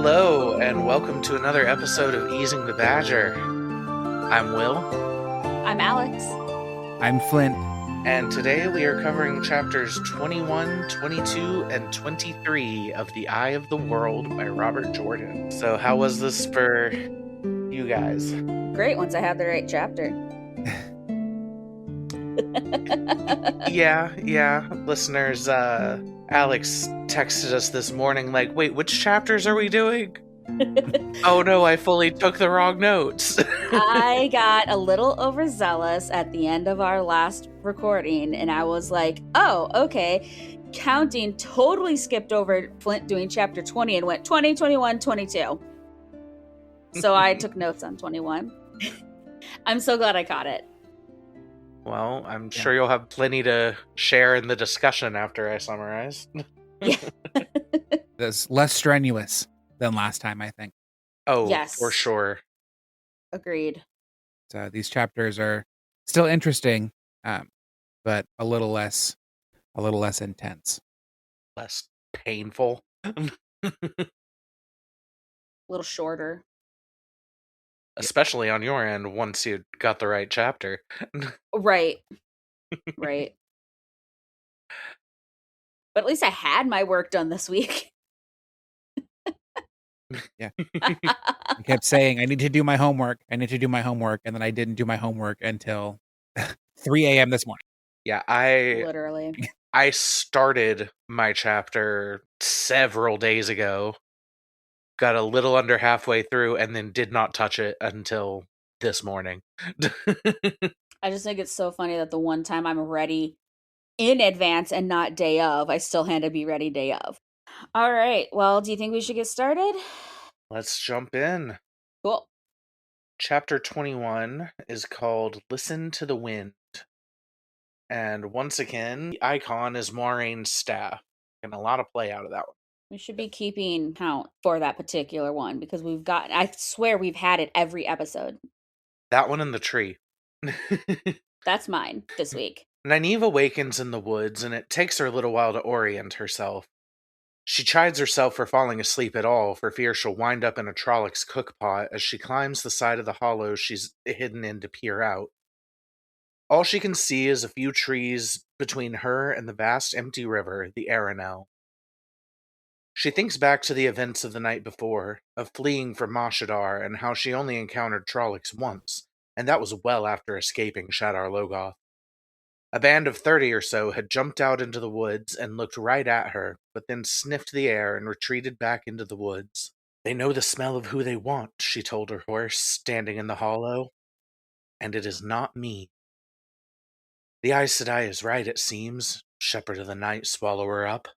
Hello, and welcome to another episode of Easing the Badger. I'm Will, I'm Alex. I'm Flint. and today we are covering chapters 21, 22, and 23 of The Eye of the World by Robert Jordan. So, how was this for you guys? Great, once I had the right chapter. Yeah. Listeners, Alex texted us this morning like, wait, which chapters are we doing? Oh no, I fully took the wrong notes. I got a little overzealous at the end of our last recording, and I was like, oh, okay. Counting, totally skipped over Flint doing chapter 20 and went 20, 21, 22. So I took notes on 21. I'm so glad I caught it. Well, I'm sure you'll have plenty to share in the discussion after I summarize. Yeah. That's less strenuous than last time, I think. Oh, Yes. for sure. Agreed. So these chapters are still interesting, but a little less intense. Less painful. A little shorter. Especially on your end once you got the right chapter. Right. Right. But at least I had my work done this week. Yeah. I kept saying, I need to do my homework. And then I didn't do my homework until 3 a.m. this morning. Yeah, Literally. I started my chapter several days ago, got a little under halfway through, and then did not touch it until this morning. I just think it's so funny that the one time I'm ready in advance and not day of, I still had to be ready day of. All right. Well, do you think we should get started? Let's jump in. Cool. Chapter 21 is called Listen to the Wind. And once again, the icon is Moraine's staff. And a lot of play out of that one. We should be keeping count for that particular one because I swear we've had it every episode. That one in the tree. That's mine this week. Nynaeve awakens in the woods, and it takes her a little while to orient herself. She chides herself for falling asleep at all, for fear she'll wind up in a Trollocs cookpot as she climbs the side of the hollow she's hidden in to peer out. All she can see is a few trees between her and the vast empty river, the Arenelle. She thinks back to the events of the night before, of fleeing from Mashadar, and how she only encountered Trollocs once, and that was well after escaping Shadar Logoth. A band of 30 or so had jumped out into the woods and looked right at her, but then sniffed the air and retreated back into the woods. They know the smell of who they want, she told her horse, standing in the hollow. And it is not me. The Aes Sedai is right, it seems, Shepherd of the Night, swallower up.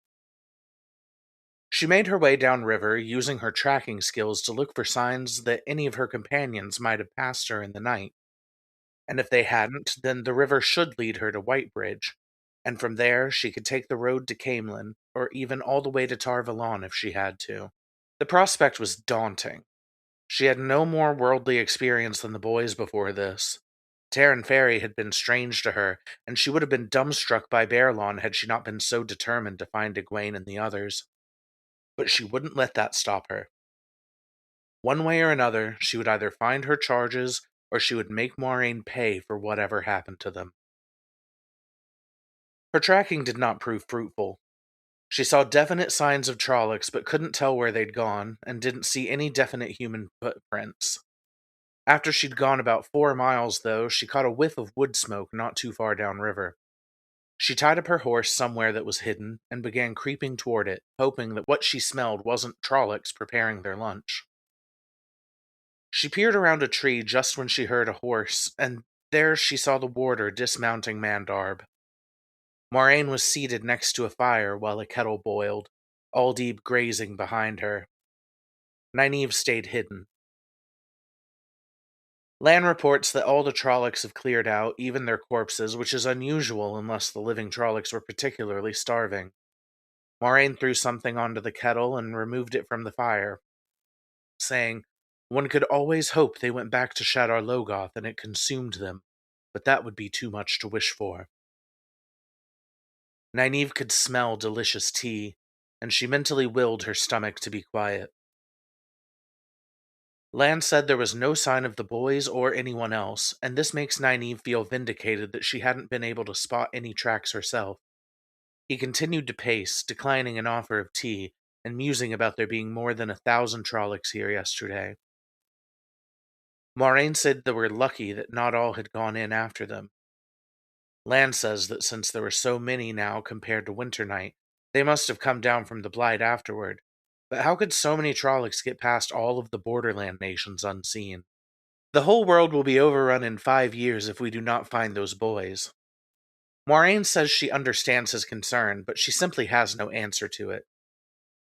She made her way downriver, using her tracking skills to look for signs that any of her companions might have passed her in the night. And if they hadn't, then the river should lead her to Whitebridge, and from there she could take the road to Camelin, or even all the way to Tar Valon if she had to. The prospect was daunting. She had no more worldly experience than the boys before this. Terran Ferry had been strange to her, and she would have been dumbstruck by Baerlon had she not been so determined to find Egwene and the others. But she wouldn't let that stop her. One way or another, she would either find her charges, or she would make Moiraine pay for whatever happened to them. Her tracking did not prove fruitful. She saw definite signs of Trollocs, but couldn't tell where they'd gone, and didn't see any definite human footprints. After she'd gone about 4 miles, though, she caught a whiff of wood smoke not too far downriver. She tied up her horse somewhere that was hidden, and began creeping toward it, hoping that what she smelled wasn't Trollocs preparing their lunch. She peered around a tree just when she heard a horse, and there she saw the warder dismounting Mandarb. Moiraine was seated next to a fire while a kettle boiled, Aldeeb grazing behind her. Nynaeve stayed hidden. Lan reports that all the Trollocs have cleared out, even their corpses, which is unusual unless the living Trollocs were particularly starving. Moiraine threw something onto the kettle and removed it from the fire, saying, "One could always hope they went back to Shadar Logoth and it consumed them, but that would be too much to wish for." Nynaeve could smell delicious tea, and she mentally willed her stomach to be quiet. Lan said there was no sign of the boys or anyone else, and this makes Nynaeve feel vindicated that she hadn't been able to spot any tracks herself. He continued to pace, declining an offer of tea, and musing about there being more than 1,000 Trollocs here yesterday. Moraine said they were lucky that not all had gone in after them. Lan says that since there were so many now compared to Winter Night, they must have come down from the Blight afterward. But how could so many Trollocs get past all of the borderland nations unseen? The whole world will be overrun in 5 years if we do not find those boys. Moraine says she understands his concern, but she simply has no answer to it.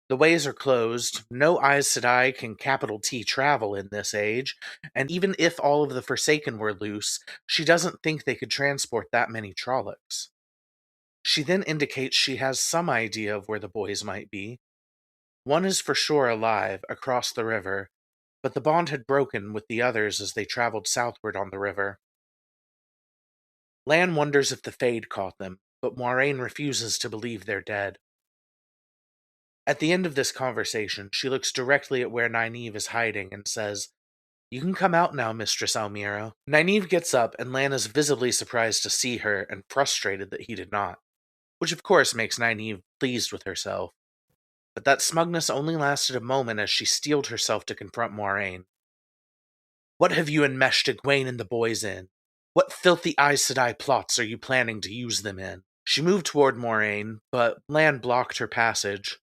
The ways are closed, no Aes Sedai can capital T travel in this age, and even if all of the Forsaken were loose, she doesn't think they could transport that many Trollocs. She then indicates she has some idea of where the boys might be. One is for sure alive, across the river, but the bond had broken with the others as they traveled southward on the river. Lan wonders if the Fade caught them, but Moiraine refuses to believe they're dead. At the end of this conversation, she looks directly at where Nynaeve is hiding and says, "You can come out now, Mistress Almira." Nynaeve gets up, and Lan is visibly surprised to see her and frustrated that he did not, which of course makes Nynaeve pleased with herself. But that smugness only lasted a moment as she steeled herself to confront Moiraine. "What have you enmeshed Egwene and the boys in? What filthy Aes Sedai plots are you planning to use them in?" She moved toward Moiraine, but Lan blocked her passage.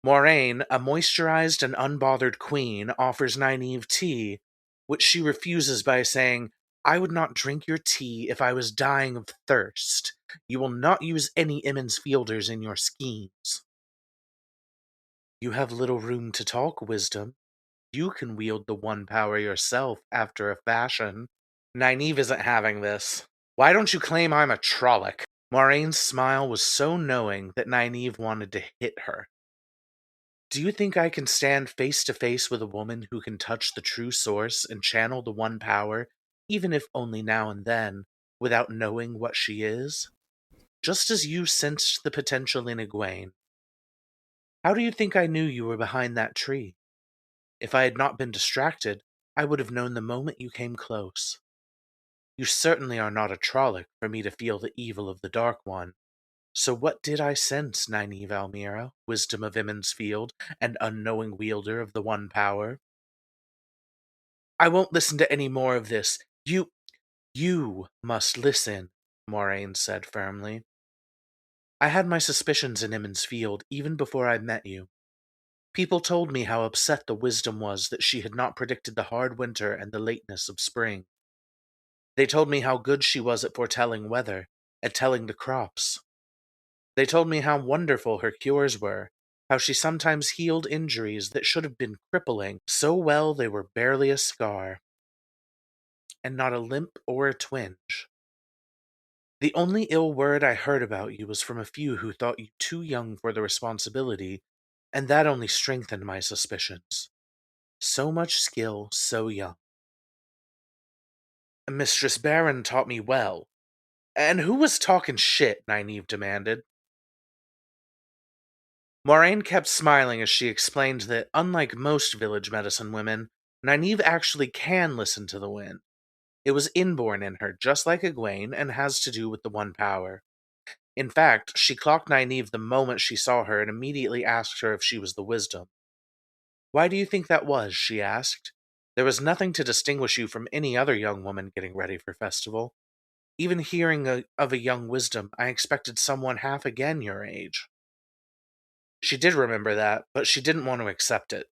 Moiraine, a moisturized and unbothered queen, offers Nynaeve tea, which she refuses by saying, "I would not drink your tea if I was dying of thirst. You will not use any Emmons Fielders in your schemes." "You have little room to talk, Wisdom. You can wield the one power yourself after a fashion." Nynaeve isn't having this. "Why don't you claim I'm a Trolloc?" Moraine's smile was so knowing that Nynaeve wanted to hit her. "Do you think I can stand face to face with a woman who can touch the true source and channel the one power, even if only now and then, without knowing what she is? Just as you sensed the potential in Egwene. How do you think I knew you were behind that tree? If I had not been distracted, I would have known the moment you came close. You certainly are not a Trolloc for me to feel the evil of the Dark One. So what did I sense, Nynaeve Almira, wisdom of Emmons Field, and unknowing wielder of the one power?" "I won't listen to any more of this. You must listen," Moraine said firmly. "I had my suspicions in Emmons Field even before I met you. People told me how upset the wisdom was that she had not predicted the hard winter and the lateness of spring. They told me how good she was at foretelling weather, at telling the crops. They told me how wonderful her cures were, how she sometimes healed injuries that should have been crippling so well they were barely a scar, and not a limp or a twinge. The only ill word I heard about you was from a few who thought you too young for the responsibility, and that only strengthened my suspicions. So much skill, so young. Mistress Perrin taught me well. And who was talking shit?" Nynaeve demanded. Moraine kept smiling as she explained that, unlike most village medicine women, Nynaeve actually can listen to the wind. It was inborn in her, just like Egwene, and has to do with the one power. In fact, she clocked Nynaeve the moment she saw her and immediately asked her if she was the wisdom. "Why do you think that was?" she asked. "There was nothing to distinguish you from any other young woman getting ready for festival. Even hearing of a young wisdom, I expected someone half again your age." She did remember that, but she didn't want to accept it.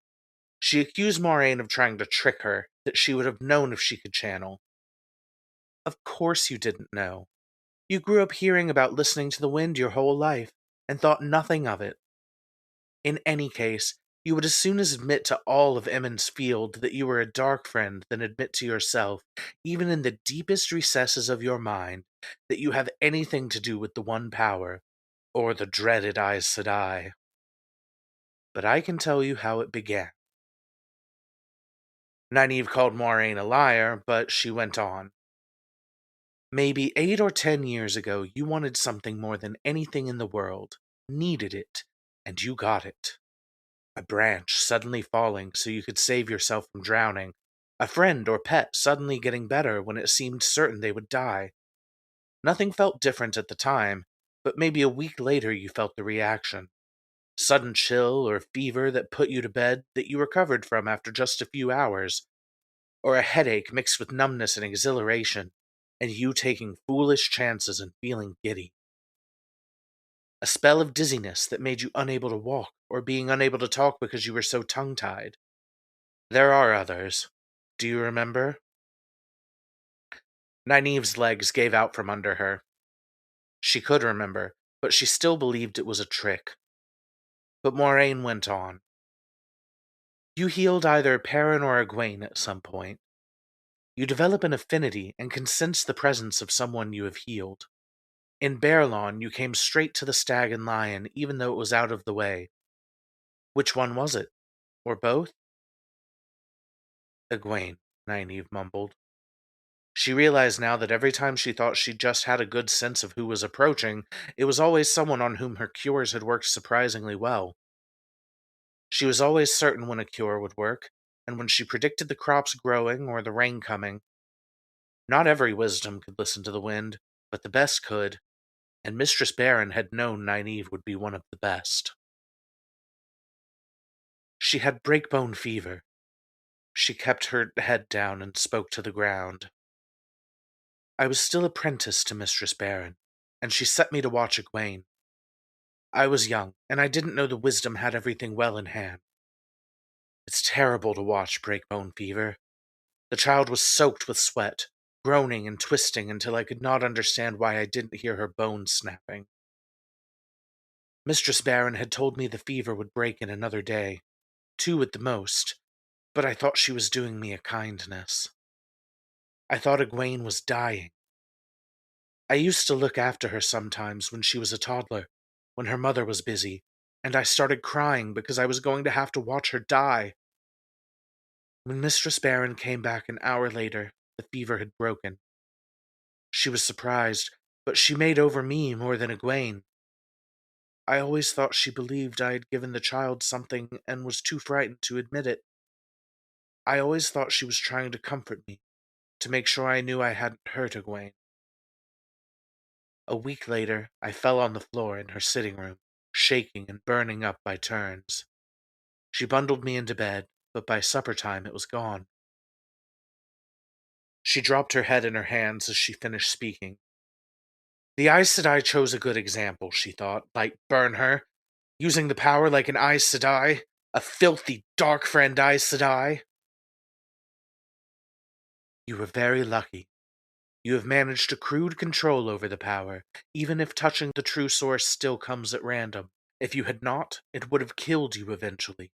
She accused Moraine of trying to trick her, that she would have known if she could channel. "Of course you didn't know. You grew up hearing about listening to the wind your whole life, and thought nothing of it. In any case, you would as soon as admit to all of Emmons Field that you were a dark friend than admit to yourself, even in the deepest recesses of your mind, that you have anything to do with the One Power, or the dreaded Aes Sedai. But I can tell you how it began." Nynaeve called Moraine a liar, but she went on. "Maybe 8 or 10 years ago, you wanted something more than anything in the world, needed it, and you got it. A branch suddenly falling so you could save yourself from drowning. A friend or pet suddenly getting better when it seemed certain they would die. Nothing felt different at the time, but maybe a week later you felt the reaction. Sudden chill or fever that put you to bed that you recovered from after just a few hours. Or a headache mixed with numbness and exhilaration, and you taking foolish chances and feeling giddy. A spell of dizziness that made you unable to walk, or being unable to talk because you were so tongue-tied. There are others. Do you remember? Nynaeve's legs gave out from under her. She could remember, but she still believed it was a trick. But Moraine went on. You healed either Perrin or Egwene at some point. You develop an affinity and can sense the presence of someone you have healed. In Baerlon, you came straight to the stag and lion, even though it was out of the way. Which one was it? Or both? Egwene, Nynaeve mumbled. She realized now that every time she thought she just had a good sense of who was approaching, it was always someone on whom her cures had worked surprisingly well. She was always certain when a cure would work, and when she predicted the crops growing or the rain coming. Not every wisdom could listen to the wind, but the best could, and Mistress Perrin had known Nynaeve would be one of the best. She had breakbone fever. She kept her head down and spoke to the ground. I was still apprentice to Mistress Perrin, and she set me to watch Egwene. I was young, and I didn't know the wisdom had everything well in hand. It's terrible to watch breakbone fever. The child was soaked with sweat, groaning and twisting until I could not understand why I didn't hear her bones snapping. Mistress Perrin had told me the fever would break in another day, 2 at the most, but I thought she was doing me a kindness. I thought Egwene was dying. I used to look after her sometimes when she was a toddler, when her mother was busy, and I started crying because I was going to have to watch her die. When Mistress Perrin came back an hour later, the fever had broken. She was surprised, but she made over me more than Egwene. I always thought she believed I had given the child something and was too frightened to admit it. I always thought she was trying to comfort me, to make sure I knew I hadn't hurt Egwene. A week later, I fell on the floor in her sitting room, shaking and burning up by turns. She bundled me into bed, but by supper time it was gone. She dropped her head in her hands as she finished speaking. The Aes Sedai chose a good example, she thought. Like, burn her. Using the power like an Aes Sedai. A filthy, dark friend Aes Sedai. You were very lucky. You have managed a crude control over the power, even if touching the true source still comes at random. If you had not, it would have killed you eventually.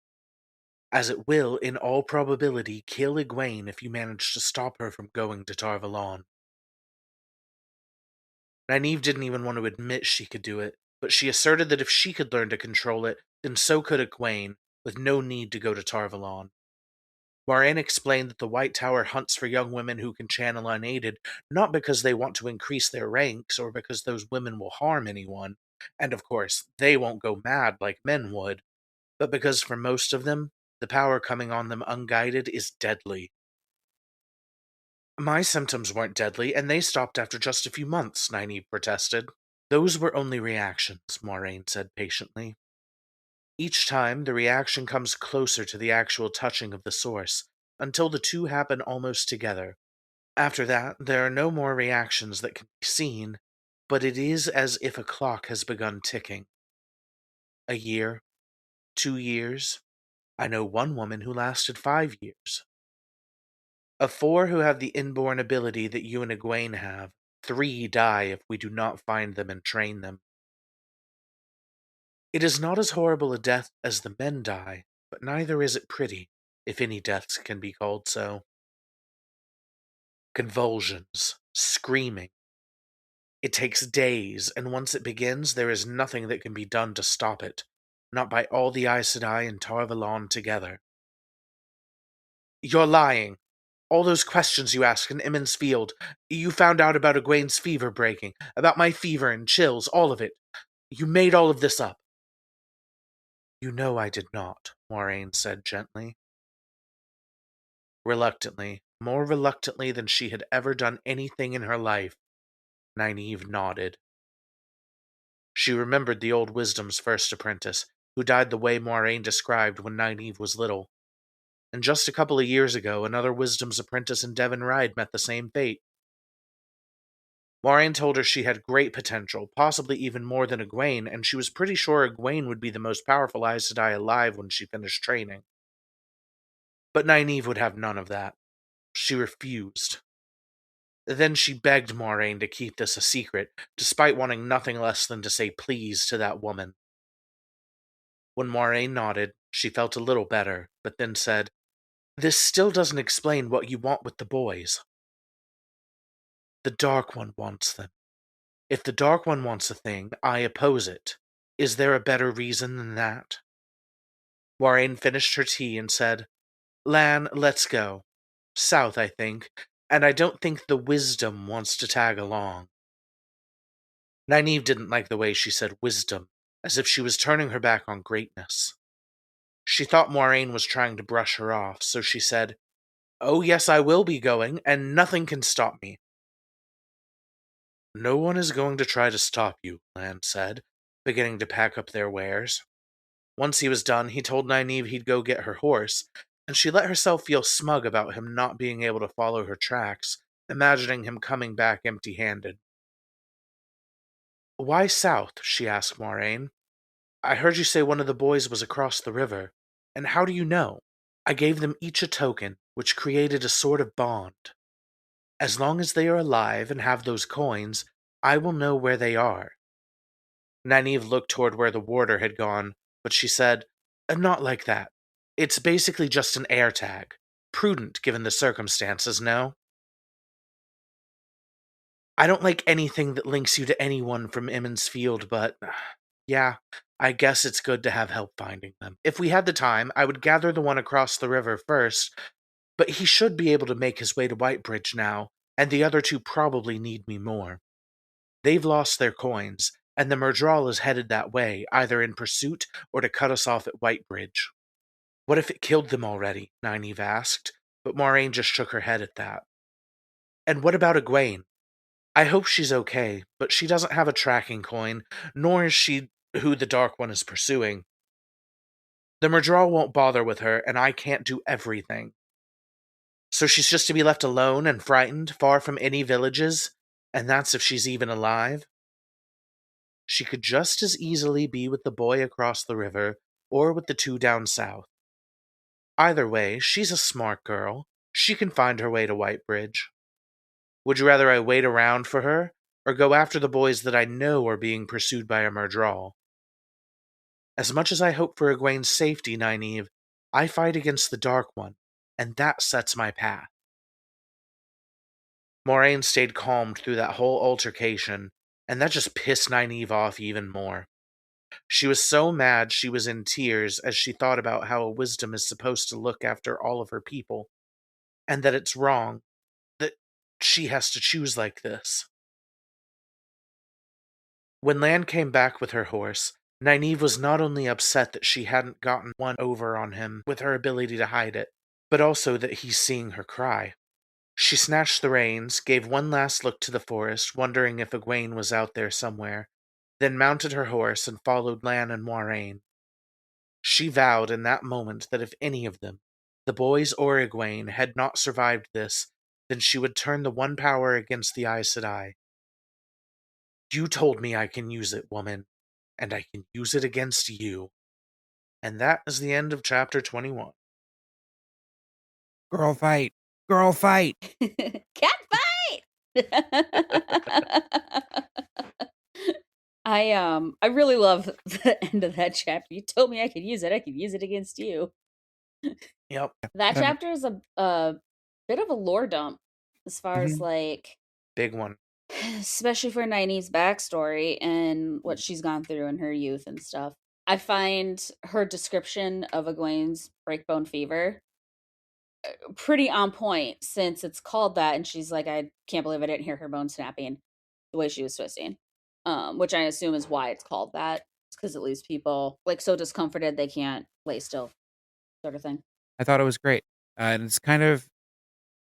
As it will, in all probability, kill Egwene if you manage to stop her from going to Tar Valon. Nynaeve didn't even want to admit she could do it, but she asserted that if she could learn to control it, then so could Egwene, with no need to go to Tar Valon. Moraine explained that the White Tower hunts for young women who can channel unaided, not because they want to increase their ranks or because those women will harm anyone, and of course, they won't go mad like men would, but because for most of them, the power coming on them unguided is deadly. My symptoms weren't deadly, and they stopped after just a few months, Nynaeve protested. Those were only reactions, Moraine said patiently. Each time, the reaction comes closer to the actual touching of the source, until the two happen almost together. After that, there are no more reactions that can be seen, but it is as if a clock has begun ticking. A year, 2 years. I know one woman who lasted 5 years. Of 4 who have the inborn ability that you and Egwene have, 3 die if we do not find them and train them. It is not as horrible a death as the men die, but neither is it pretty, if any deaths can be called so. Convulsions, screaming. It takes days, and once it begins, there is nothing that can be done to stop it, not by all the Aes Sedai and Tar Valon together. You're lying. All those questions you asked in Emond's Field, you found out about Egwene's fever breaking, about my fever and chills, all of it. You made all of this up. You know I did not, Moraine said gently. Reluctantly, more reluctantly than she had ever done anything in her life, Nynaeve nodded. She remembered the old Wisdom's first apprentice, who died the way Moraine described when Nynaeve was little. And just a couple of years ago, another Wisdom's apprentice in Devon Ride met the same fate. Moraine told her she had great potential, possibly even more than Egwene, and she was pretty sure Egwene would be the most powerful Aes Sedai alive when she finished training. But Nynaeve would have none of that. She refused. Then she begged Moraine to keep this a secret, despite wanting nothing less than to say please to that woman. When Moraine nodded, she felt a little better, but then said, "This still doesn't explain what you want with the boys." "The Dark One wants them. If the Dark One wants a thing, I oppose it. Is there a better reason than that?" Moraine finished her tea and said, "Lan, let's go. South, I think, and I don't think the Wisdom wants to tag along." Nynaeve didn't like the way she said wisdom, as if she was turning her back on greatness. She thought Moraine was trying to brush her off, so she said, "Oh yes, I will be going, and nothing can stop me." "No one is going to try to stop you," Lan said, beginning to pack up their wares. Once he was done, he told Nynaeve he'd go get her horse, and she let herself feel smug about him not being able to follow her tracks, imagining him coming back empty-handed. "Why south?" she asked Moraine. "I heard you say one of the boys was across the river, and how do you know?" "I gave them each a token, which created a sort of bond. As long as they are alive and have those coins, I will know where they are." Nynaeve looked toward where the warder had gone, but she said, "Not like that. It's basically just an air tag. Prudent, given the circumstances, no? I don't like anything that links you to anyone from Emmons Field, but yeah, I guess it's good to have help finding them. If we had the time, I would gather the one across the river first, but he should be able to make his way to Whitebridge now, and the other two probably need me more. They've lost their coins, and the Murdral is headed that way, either in pursuit or to cut us off at Whitebridge." "What if it killed them already?" Nynaeve asked, but Moraine just shook her head at that. "And what about Egwene? I hope she's okay, but she doesn't have a tracking coin, nor is she who the Dark One is pursuing. The Murdral won't bother with her, and I can't do everything. So she's just to be left alone and frightened, far from any villages, and that's if she's even alive? She could just as easily be with the boy across the river, or with the two down south. Either way, she's a smart girl. She can find her way to Whitebridge. Would you rather I wait around for her, or go after the boys that I know are being pursued by a Murdral? As much as I hope for Egwene's safety, Nynaeve, I fight against the Dark One, and that sets my path." Moraine stayed calm through that whole altercation, and that just pissed Nynaeve off even more. She was so mad she was in tears as she thought about how a wisdom is supposed to look after all of her people, and that it's wrong, that she has to choose like this. When Lan came back with her horse, Nynaeve was not only upset that she hadn't gotten one over on him with her ability to hide it, but also that he's seeing her cry. She snatched the reins, gave one last look to the forest, wondering if Egwene was out there somewhere, then mounted her horse and followed Lan and Moiraine. She vowed in that moment that if any of them, the boys or Egwene, had not survived this, then she would turn the one power against the Aes Sedai. "You told me I can use it, woman, and I can use it against you." And that is the end of chapter 21. Girl fight. Girl fight. Cat fight. I really love the end of that chapter. You told me I could use it. I could use it against you. Yep. That chapter is a bit of a lore dump as far as like, Big one. especially for Nynaeve's backstory and what she's gone through in her youth and stuff. I find her description of Egwene's breakbone fever pretty on point since it's called that, and she's like, "I can't believe I didn't hear her bone snapping the way she was twisting," which I assume is why it's called that. It's because it leaves people like so discomforted they can't lay still. sort of thing. I thought it was great. And it's kind of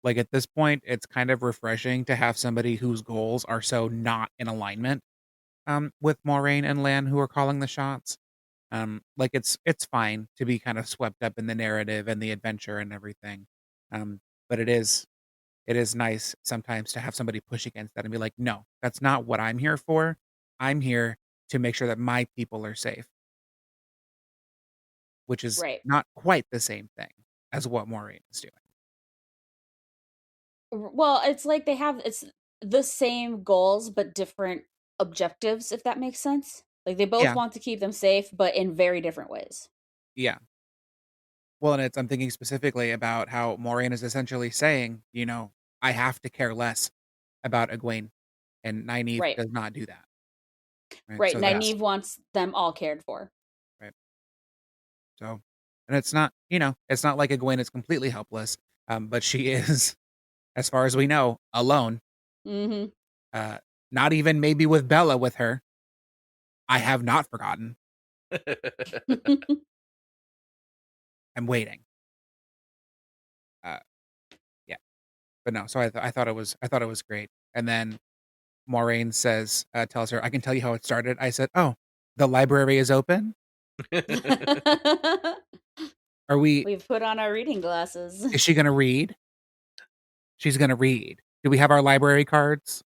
like at this point, it's kind of refreshing to have somebody whose goals are so not in alignment with Moraine and Lan who are calling the shots. Like it's fine to be kind of swept up in the narrative and the adventure and everything. But it is nice sometimes to have somebody push against that and be like, no, that's not what I'm here for. I'm here to make sure that my people are safe, which is Right. not quite the same thing as what Moraine is doing. Well, it's like it's the same goals but different objectives, if that makes sense. Like they both Yeah, want to keep them safe, but in very different ways. yeah. Well, and I'm thinking specifically about how Moraine is essentially saying, I have to care less about Egwene, and Nynaeve Right. does not do that. Right. Right. So that's Nynaeve wants them all cared for. right. So, and it's not like Egwene is completely helpless, but she is, as far as we know, alone. Mm-hmm. Uh, Not even maybe with Bella with her. I have not forgotten. I'm waiting. Uh, yeah, but no. So I thought it was great. And then Moraine tells her, "I can tell you how it started." I said, "Oh, the library is open. Are we? We've put on our reading glasses. Is she gonna read? She's gonna read. Do we have our library cards?"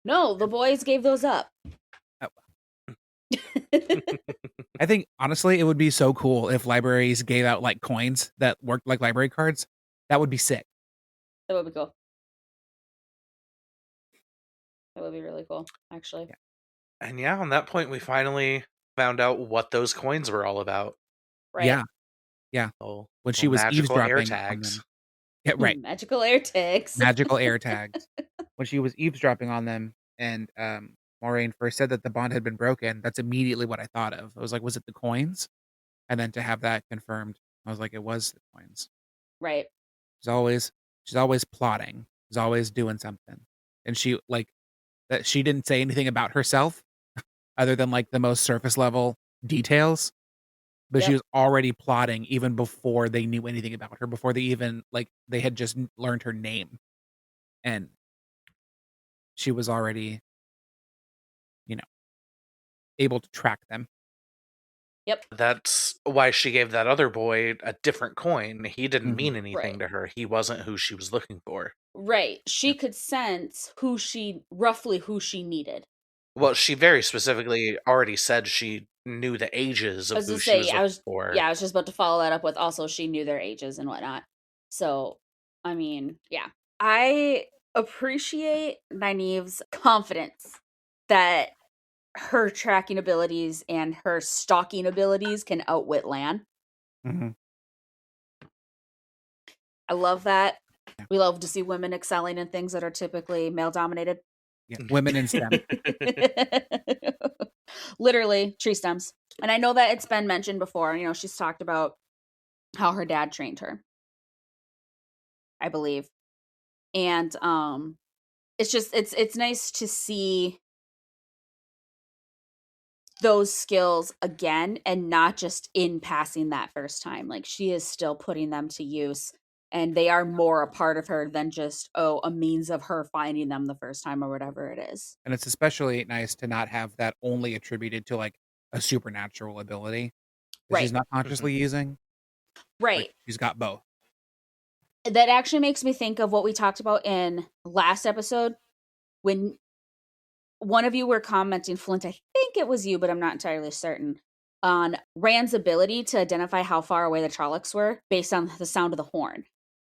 No, the boys gave those up. Oh, I think honestly, it would be so cool if libraries gave out like coins that worked like library cards. That would be sick. That would be cool. That would be really cool, actually. Yeah. And yeah, on that point, we finally found out what those coins were all about. Right. Yeah, yeah. Oh, When she well, was magical air eavesdropping on tags. them. Yeah, right. Magical air tags. Magical air tags. When she was eavesdropping on them and Moraine first said that the bond had been broken, that's immediately what I thought of. I was like, was it the coins? And then to have that confirmed, I was like, it was the coins. Right. She's always she's always plotting. She's always doing something. And she like that she didn't say anything about herself other than like the most surface level details. But she Yep. was already plotting even before they knew anything about her, before they even like they had just learned her name. And she was already, you know, able to track them. Yep. That's why she gave that other boy a different coin. He didn't Mhm. mean anything Right. to her. He wasn't who she was looking for. Right. Yeah. She could sense roughly who she needed. Well, she very specifically already said she knew the ages I of was who to she say, was looking for. I was just about to follow that up with also she knew their ages and whatnot. So, I mean, yeah. I appreciate Nynaeve's confidence that her tracking abilities and her stalking abilities can outwit Lan. Mhm. I love that. Yeah. We love to see women excelling in things that are typically male dominated. Yeah. Women in STEM. Literally tree stems. And I know that it's been mentioned before. She's talked about how her dad trained her, I believe. And it's nice to see those skills again and not just in passing that first time. Like she is still putting them to use and they are more a part of her than just a means of her finding them the first time or whatever it is. And it's especially nice to not have that only attributed to like a supernatural ability that Right. she's not Mhm. consciously using. Like Right. she's got both. That actually makes me think of what we talked about in last episode when one of you were commenting, Flint, I think it was you, but I'm not entirely certain, on Rand's ability to identify how far away the Trollocs were based on the sound of the horn.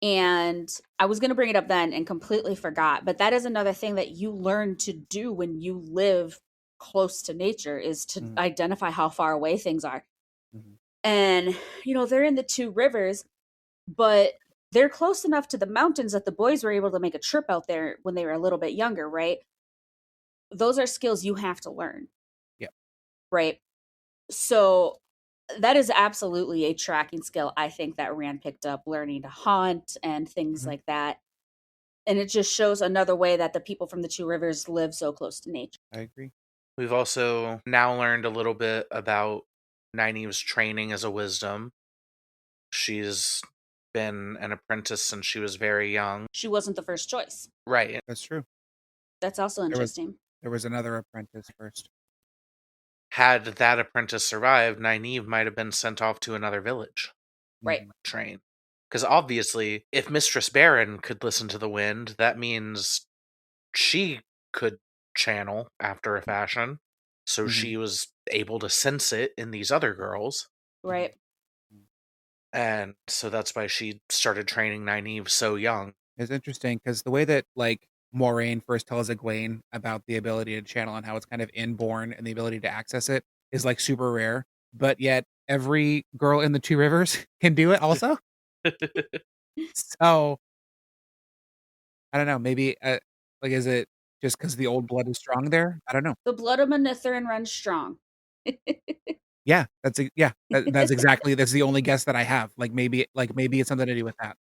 And I was going to bring it up then and completely forgot, but that is another thing that you learn to do when you live close to nature is to Mhm. identify how far away things are. Mhm. And, they're in the two rivers, but they're close enough to the mountains that the boys were able to make a trip out there when they were a little bit younger, right? Those are skills you have to learn. Yep. Right. So that is absolutely a tracking skill I think that Rand picked up, learning to hunt and things Mhm. like that. And it just shows another way that the people from the two rivers live so close to nature. I agree. We've also now learned a little bit about Nynaeve's training as a wisdom. She's been an apprentice since she was very young. She wasn't the first choice. Right. That's true. That's also interesting. There was another apprentice first. Had that apprentice survived, Nynaeve might have been sent off to another village. Right. Train. Because obviously, if Mistress Perrin could listen to the wind, that means she could channel after a fashion. So she was able to sense it in these other girls. Right. And so that's why she started training Nynaeve so young. It's interesting because the way that like Moraine first tells Egwene about the ability to channel and how it's kind of inborn and the ability to access it is like super rare, but yet every girl in the Two Rivers can do it also. So I don't know. Maybe like is it just because the old blood is strong there? I don't know. The blood of Manithrin runs strong. Yeah, that's that's exactly that's the only guess that I have. Like maybe it's something to do with that.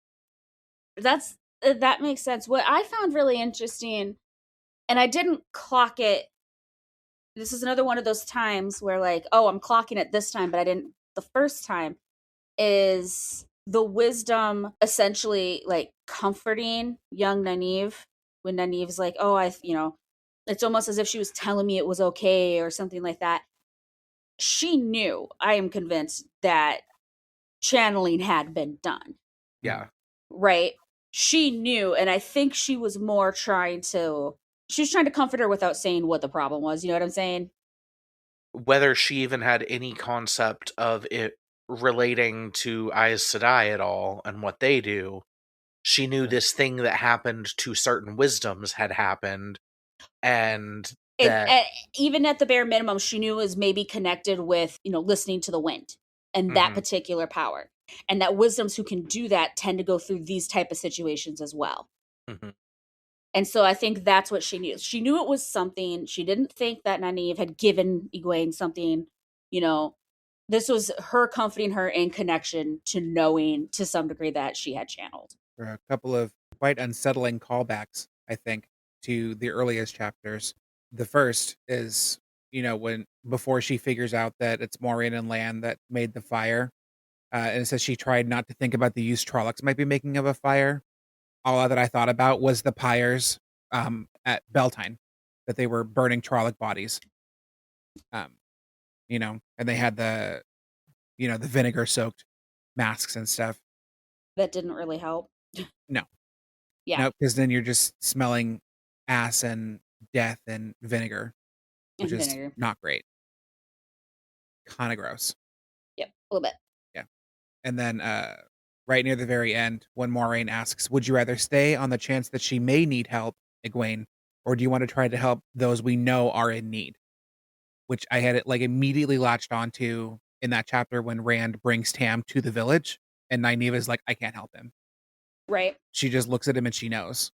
That makes sense. What I found really interesting, and I didn't clock it. This is another one of those times where like, oh, I'm clocking it this time, but I didn't the first time, is the wisdom essentially like comforting young Nynaeve when Nynaeve's like, oh, it's almost as if she was telling me it was okay or something like that. She knew, I am convinced, that channeling had been done. Yeah. Right? She knew, and I think she was trying to comfort her without saying what the problem was. You know what I'm saying? Whether she even had any concept of it relating to Aes Sedai at all and what they do, she knew this thing that happened to certain wisdoms had happened, and that even at the bare minimum, she knew it was maybe connected with, listening to the wind and that particular power. And that wisdoms who can do that tend to go through these type of situations as well. And so I think that's what she knew. She knew it was something. She didn't think that Nynaeve had given Egwene something, this was her comforting her in connection to knowing to some degree that she had channeled. There are a couple of quite unsettling callbacks, I think, to the earliest chapters. The first is, when before she figures out that it's Moraine and Lan that made the fire, and it says she tried not to think about the use Trollocs might be making of a fire. All that I thought about was the pyres at Beltane, that they were burning Trolloc bodies. And they had the vinegar soaked masks and stuff. That didn't really help. No. Yeah. No, because then you're just smelling ass and death and vinegar, which is not great. Kind of gross. Yep, a little bit. Yeah. And then right near the very end, when Moraine asks, would you rather stay on the chance that she may need help, Egwene, or do you want to try to help those we know are in need? Which I had it like immediately latched onto in that chapter when Rand brings Tam to the village and Nynaeve is like, I can't help him. Right. She just looks at him and she knows.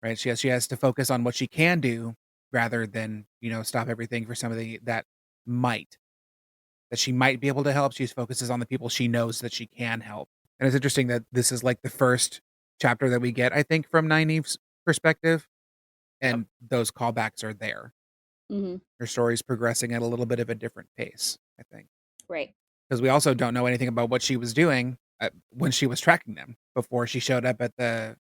Right. She has to focus on what she can do rather than, stop everything for somebody that she might be able to help. She focuses on the people she knows that she can help. And it's interesting that this is like the first chapter that we get, I think, from Nynaeve's perspective. And those callbacks are there. Her story's progressing at a little bit of a different pace, I think. Right. Because we also don't know anything about what she was doing when she was tracking them before she showed up at the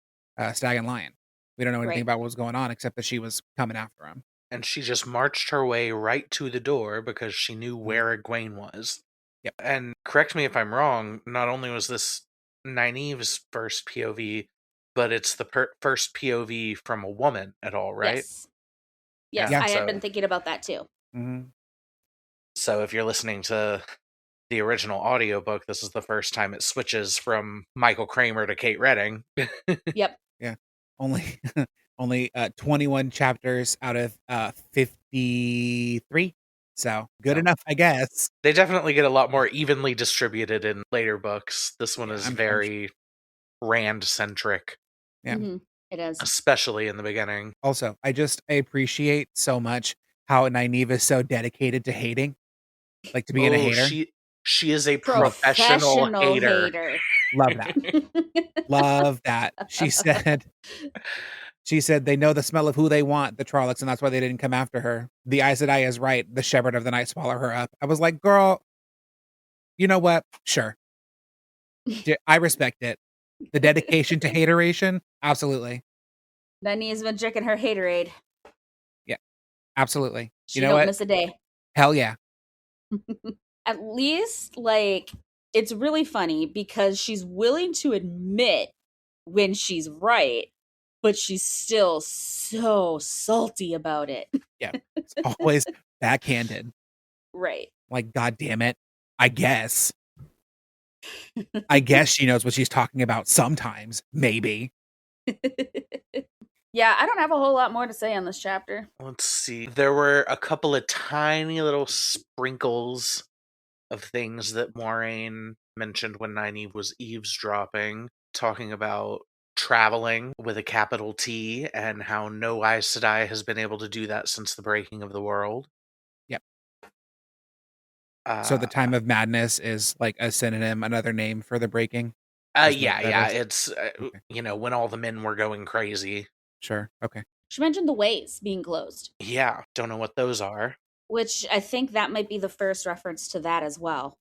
Stag and Lion. We don't know anything about what was going on except that she was coming after him. And she just marched her way right to the door because she knew where Egwene was. Yep. And correct me if I'm wrong, not only was this Nynaeve's first POV, but it's the first POV from a woman at all, right? Yes, I had been thinking about that too. So if you're listening to the original audiobook, this is the first time it switches from Michael Kramer to Kate Redding. Yep. Yeah. Only 21 chapters out of 53. So good enough, I guess. They definitely get a lot more evenly distributed in later books. This one is very Rand-centric. Yeah. It is. Especially in the beginning. Also, I appreciate so much how Nynaeve is so dedicated to hating. Like to being a hater. She is a professional hater. Love that. Love that. She She said they know the smell of who they want, the Trollocs, and that's why they didn't come after her. The Aes Sedai is right. The Shepherd of the Night swallow her up. I was like, girl, you know what? Sure. I respect it. The dedication to hateration? Absolutely. Nynaeve's been drinking her haterade. Yeah, absolutely. She You know don't what? miss a day. Hell yeah. At least, like, it's really funny because she's willing to admit when she's right, but she's still so salty about it. Yeah. It's always backhanded. Right. Like, God damn it. I guess. I guess she knows what she's talking about sometimes. Maybe. Yeah, I don't have a whole lot more to say on this chapter. Let's see. There were a couple of tiny little sprinkles of things that Moiraine mentioned when Nynaeve was eavesdropping, talking about traveling with a capital T and how no Aes Sedai has been able to do that since the breaking of the world. Yep. So the Uh, time of madness is like a synonym, another name for the breaking? Is what that yeah, is? it's, Okay. when all the men were going crazy. Sure. Okay. She mentioned the ways being closed, Yeah, don't know what those are. which I think that might be the first reference to that as well.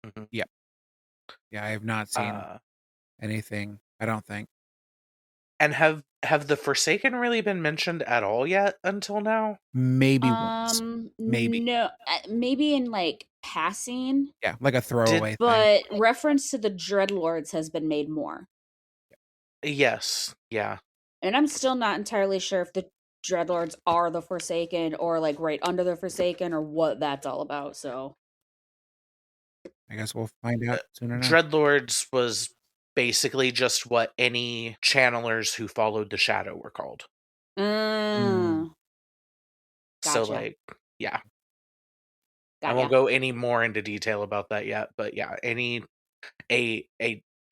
Mhm. Yep. Yeah, I have not seen anything, I don't think. And have the Forsaken really been mentioned at all yet until now? Maybe once. Maybe. No, maybe in like passing, Yeah, like a throwaway thing. but reference to the Dreadlords has been made more. Yes, yeah. And I'm still not entirely sure if the Dreadlords are the Forsaken or like right under the Forsaken or what that's all about. So I guess we'll find out soon enough. Dreadlords was basically just what any channelers who followed the shadow were called. Mm. So, Gotcha. like, yeah. I got won't ya. go any more into detail about that yet, but yeah, a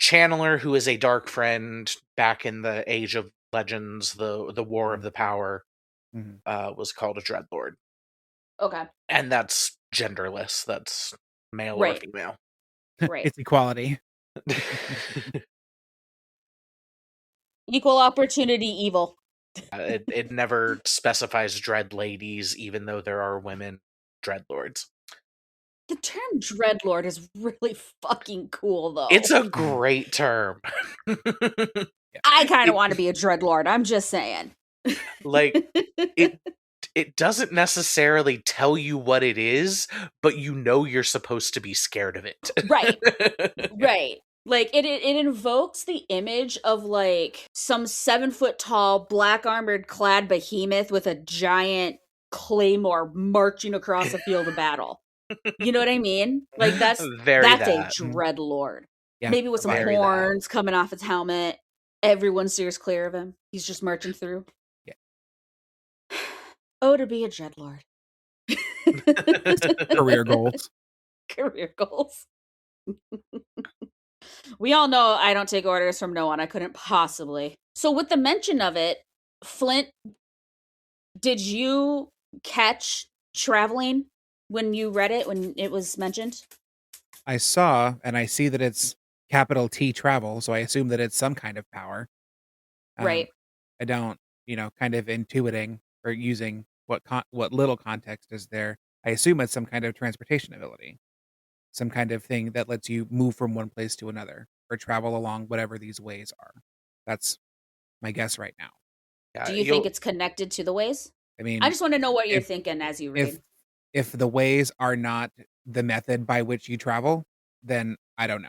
channeler who is a dark friend back in the Age of Legends, the War of the Power, Mhm. was called a Dreadlord. Okay. And that's genderless. That's male or Right. female. Right. It's equality. Equal opportunity evil. It never specifies dread ladies, even though there are women dreadlords. The term Dreadlord is really fucking cool, though. It's a great term. I kind of want to be a Dreadlord. I'm just saying. Like, it doesn't necessarily tell you what it is, but you know you're supposed to be scared of it. Right. Right. Like it invokes the image of like some 7-foot tall, black armored clad behemoth with a giant claymore marching across a field of battle. You know what I mean? Like that's a Dreadlord. Yeah, Maybe with some very that. horns coming off his helmet. Everyone steers clear of him. He's just marching through. Yeah. Oh, to be a Dreadlord. Career goals. Career goals. We all know I don't take orders from no one. I couldn't possibly. So with the mention of it, Flint, did you catch traveling when you read it, when it was mentioned? I saw, and I see that it's capital T travel, so I assume that it's some kind of power. Right. I don't, kind of intuiting or using what little context is there. I assume it's some kind of transportation ability, some kind of thing that lets you move from one place to another or travel along whatever these ways are. That's my guess right now. Yeah, Do you think it's connected to the ways? I mean, I just want to know what you're if- thinking as you read. If the ways are not the method by which you travel, then I don't know.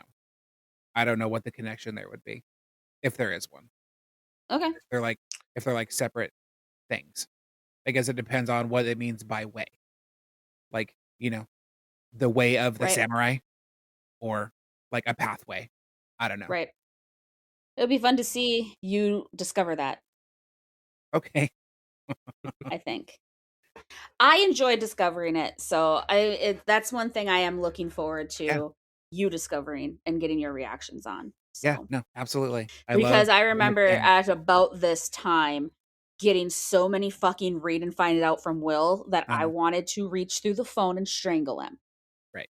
I don't know what the connection there would be, if there is one. Okay. If they're like separate things. I guess it depends on what it means by way. Like, the way of the Right. samurai or like a pathway. I don't know. Right. It would be fun to see you discover that, Okay. I think. I enjoy discovering it, so that's one thing I am looking forward to you discovering and getting your reactions on. So. Yeah, no, absolutely. Because I remember at about this time getting so many fucking read and find it out from Will that I wanted to reach through the phone and strangle him. Right.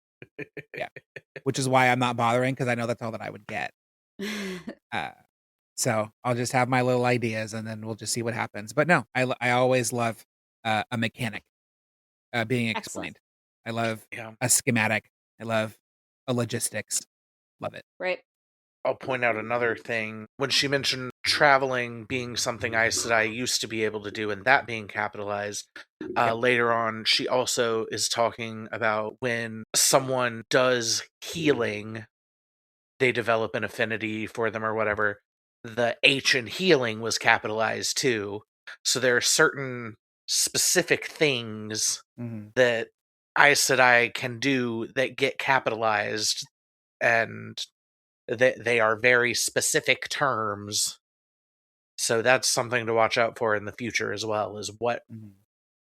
Yeah. Which is why I'm not bothering, because I know that's all that I would get. So I'll just have my little ideas, and then we'll just see what happens. But no, I always love a mechanic being Excellent. explained. I love Yeah. a schematic. I love a logistics. Love it. Right. I'll point out another thing. When she mentioned traveling being something I said I used to be able to do and that being capitalized, Yep. later on, she also is talking about when someone does healing, they develop an affinity for them or whatever. The H in healing was capitalized too. So there are certain specific things Mhm. that Aes Sedai can do that get capitalized, and they are very specific terms. So that's something to watch out for in the future as well, is what Mhm.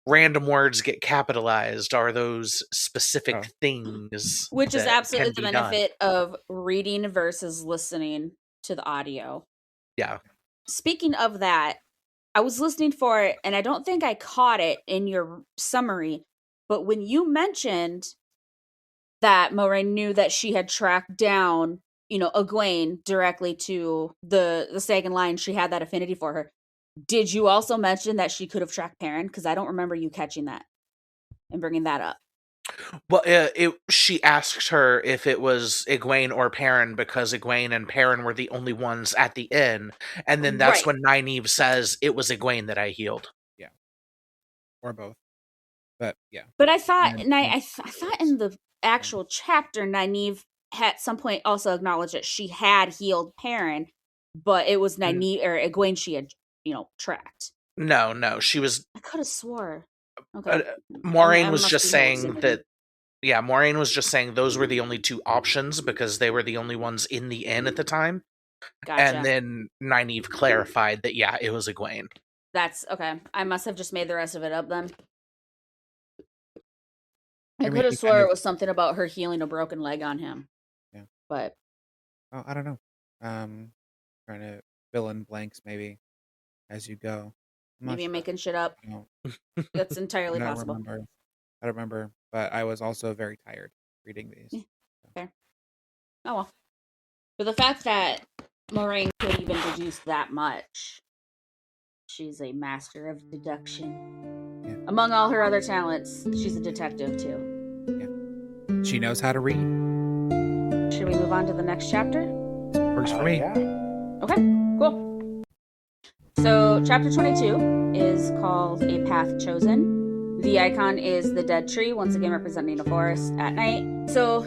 random words get capitalized are those Oh, specific things Which is that absolutely can the be done. benefit of reading versus listening to the audio. Yeah. Speaking of that, I was listening for it and I don't think I caught it in your summary, but when you mentioned that Moraine knew that she had tracked down, Egwene directly to the second line, she had that affinity for her. Did you also mention that she could have tracked Perrin? Because I don't remember you catching that and bringing that up. Well, she asked her if it was Egwene or Perrin because Egwene and Perrin were the only ones at the inn, and then that's Right. when Nynaeve says it was Egwene that I healed. yeah, or both. But yeah, But I thought, and and I thought in the actual chapter, Nynaeve had at some point also acknowledged that she had healed Perrin, but it was N- Nynaeve or Egwene she had, tracked. no, she was. I could have swore. Uh, Okay, Moraine I was must just be saying hallucinating. that. Yeah, Moraine was just saying those were the only two options because they were the only ones in the inn at the time. And Gotcha. then Nynaeve clarified that, yeah, it was Egwene. That's okay. I must have just made the rest of it up then. I I mean, could have it kind swore it of was something about her healing a broken leg on him, yeah. but Oh, I don't know. Trying to fill in blanks maybe as you go. I'm not maybe I'm sure. making shit up. I don't, That's I entirely don't possible. remember. I don't remember. But I was also very tired reading these. Yeah, So, fair. Oh well. But the fact that Moraine could even deduce that much, she's a master of deduction. yeah, Among all her other talents, she's a detective too. yeah. She knows how to read. Should we move on to the next chapter? Works for me. Yeah. Okay, cool. So, chapter 22 is called A Path Chosen. The icon is the dead tree, once again representing a forest at night. So,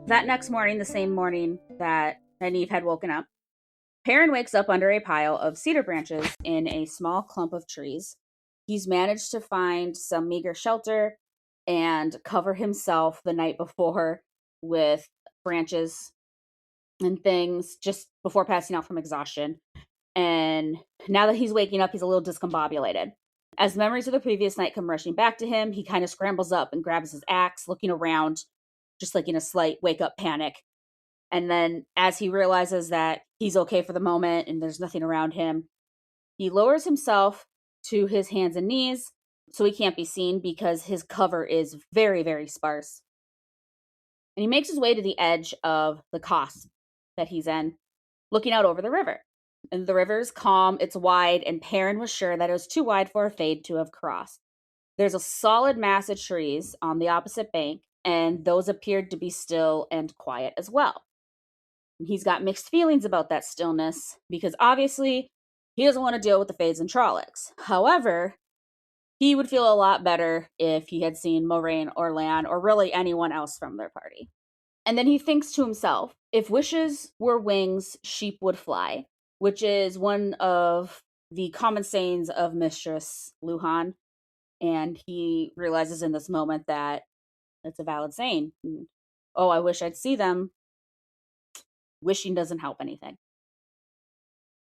that next morning, the same morning that Nynaeve had woken up, Perrin wakes up under a pile of cedar branches in a small clump of trees. He's managed to find some meager shelter and cover himself the night before with branches and things just before passing out from exhaustion. And now that he's waking up, he's a little discombobulated. As memories of the previous night come rushing back to him, he kind of scrambles up and grabs his axe, looking around, just like in a slight wake up panic. And then, as he realizes that he's okay for the moment and there's nothing around him, he lowers himself to his hands and knees so he can't be seen because his cover is very, very sparse. And he makes his way to the edge of the cosp that he's in, looking out over the river. And the river is calm, it's wide, and Perrin was sure that it was too wide for a Fade to have crossed. There's a solid mass of trees on the opposite bank, and those appeared to be still and quiet as well. He's got mixed feelings about that stillness because obviously he doesn't want to deal with the Fades and Trollocs. However, he would feel a lot better if he had seen Moraine or Lan or really anyone else from their party. And then he thinks to himself, if wishes were wings, sheep would fly, which is one of the common sayings of Mistress Luhan. And he realizes in this moment that it's a valid saying. Oh, I wish I'd see them. Wishing doesn't help anything.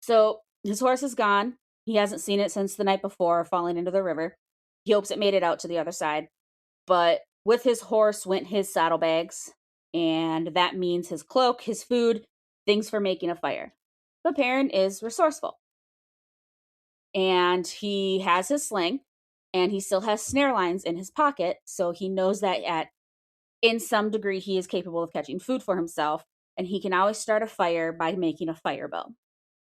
So his horse is gone. He hasn't seen it since the night before, falling into the river. He hopes it made it out to the other side. But with his horse went his saddlebags, and that means his cloak, his food, things for making a fire. But Perrin is resourceful. And he has his sling, and he still has snare lines in his pocket, so he knows that in some degree he is capable of catching food for himself, and he can always start a fire by making a fire bow.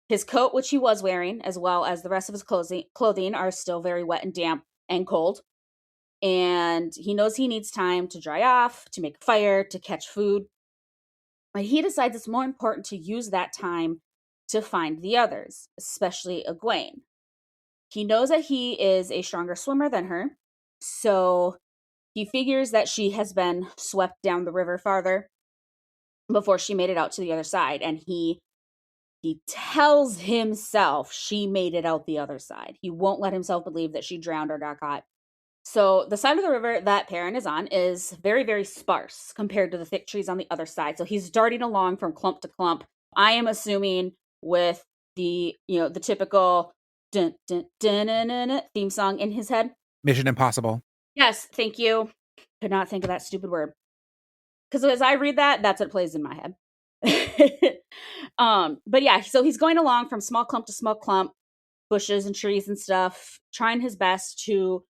His coat, which he was wearing, as well as the rest of his clothing are still very wet and damp and cold. And he knows he needs time to dry off, to make a fire, to catch food. But he decides it's more important to use that time to find the others, especially Egwene. He knows that he is a stronger swimmer than her, so he figures that she has been swept down the river farther before she made it out to the other side, and he tells himself she made it out the other side. He won't let himself believe that she drowned or got caught. So the side of the river that Perrin is on is very, very sparse compared to the thick trees on the other side. So he's darting along from clump to clump. I am assuming with the typical dun, dun, dun, dun, dun, dun, theme song in his head. Mission Impossible. Yes, thank you. Could not think of that stupid word. Because as I read that, that's what plays in my head. But yeah, so he's going along from small clump to small clump, bushes and trees and stuff, trying his best to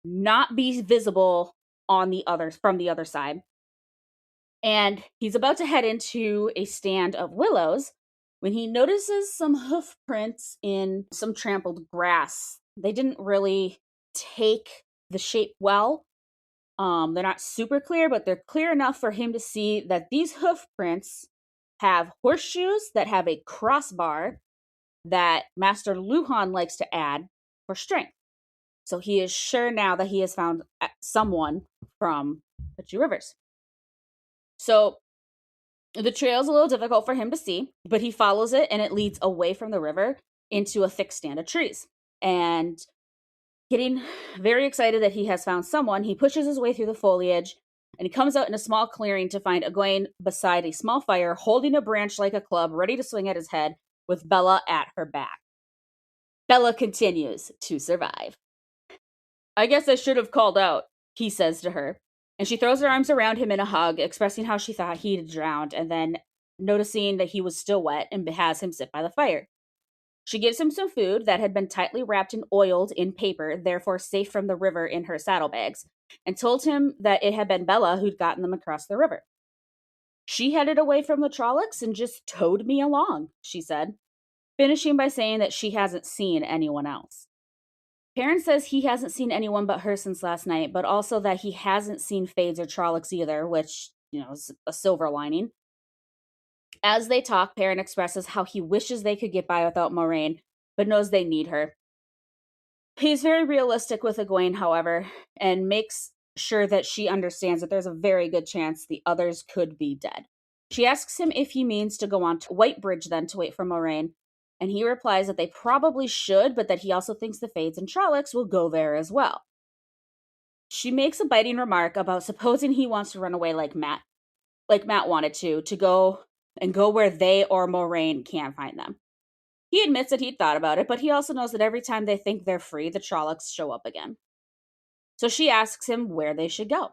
not be visible from the other side. And he's about to head into a stand of willows when he notices some hoof prints in some trampled grass. They didn't really take the shape well. They're not super clear, but they're clear enough for him to see that these hoof prints have horseshoes that have a crossbar that Master Luhan likes to add for strength. So he is sure now that he has found someone from the Two Rivers. So the trail is a little difficult for him to see, but he follows it and it leads away from the river into a thick stand of trees. And getting very excited that he has found someone, he pushes his way through the foliage and he comes out in a small clearing to find Egwene beside a small fire, holding a branch like a club, ready to swing at his head, with Bella at her back. Bella continues to survive. I guess I should have called out, he says to her. And she throws her arms around him in a hug, expressing how she thought he had drowned, and then noticing that he was still wet and has him sit by the fire. She gives him some food that had been tightly wrapped and oiled in paper, therefore safe from the river in her saddlebags, and told him that it had been Bella who'd gotten them across the river. She headed away from the Trollocs and just towed me along, she said, finishing by saying that she hasn't seen anyone else. Perrin says he hasn't seen anyone but her since last night, but also that he hasn't seen Fades or Trollocs either, which, is a silver lining. As they talk, Perrin expresses how he wishes they could get by without Moiraine, but knows they need her. He's very realistic with Egwene, however, and makes sure that she understands that there's a very good chance the others could be dead. She asks him if he means to go on to Whitebridge then to wait for Moiraine, and he replies that they probably should, but that he also thinks the Fades and Trollocs will go there as well. She makes a biting remark about supposing he wants to run away like Matt wanted to go where they or Moiraine can't find them. He admits that he'd thought about it, but he also knows that every time they think they're free, the Trollocs show up again. So she asks him where they should go.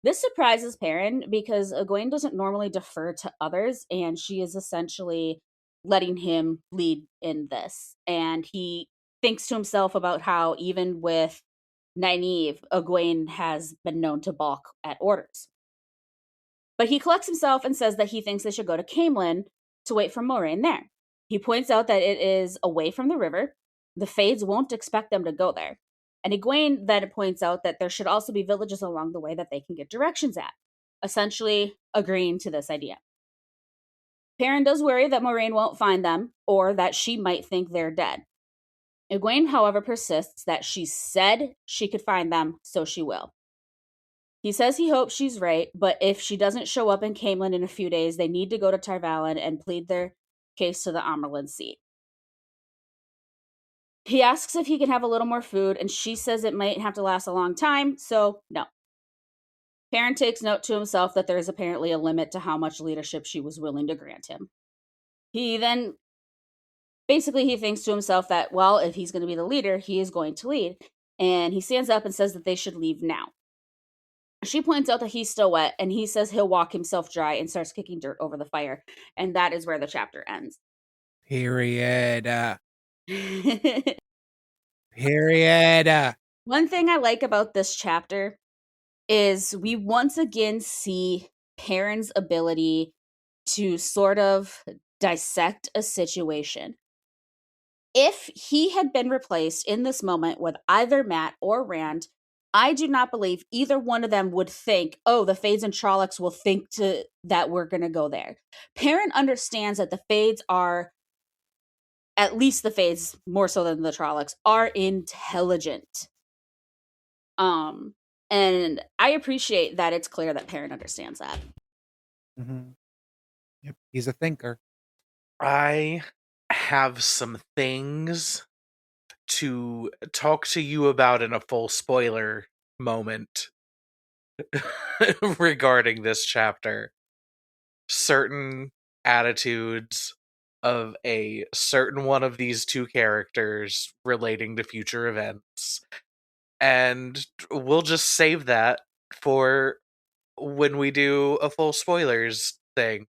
This surprises Perrin because Egwene doesn't normally defer to others, and she is essentially letting him lead in this. And he thinks to himself about how even with Nynaeve, Egwene has been known to balk at orders. But he collects himself and says that he thinks they should go to Caemlyn to wait for Moiraine there. He points out that it is away from the river. The Fades won't expect them to go there. And Egwene then points out that there should also be villages along the way that they can get directions at, essentially agreeing to this idea. Perrin does worry that Moiraine won't find them, or that she might think they're dead. Egwene, however, persists that she said she could find them, so she will. He says he hopes she's right, but if she doesn't show up in Caemlyn in a few days, they need to go to Tar Valon and plead their case to the Amyrlin seat. He asks if he can have a little more food, and she says it might have to last a long time, so no. Perrin takes note to himself that there is apparently a limit to how much leadership she was willing to grant him. He then, basically he thinks to himself that, well, if he's going to be the leader, he is going to lead, and he stands up and says that they should leave now. She points out that he's still wet, and he says he'll walk himself dry and starts kicking dirt over the fire, and that is where the chapter ends. Period. Period. One thing I like about this chapter is we once again see Perrin's ability to sort of dissect a situation. If he had been replaced in this moment with either Matt or Rand, I do not believe either one of them would think, oh, the Fades and Trollocs will think that we're going to go there. Perrin understands that the Fades are, at least the Fades, more so than the Trollocs, are intelligent. And I appreciate that it's clear that Perrin understands that. Mm-hmm. Yep, he's a thinker. I have some things to talk to you about in a full spoiler moment regarding this chapter. Certain attitudes of a certain one of these two characters relating to future events. And we'll just save that for when we do a full spoilers thing.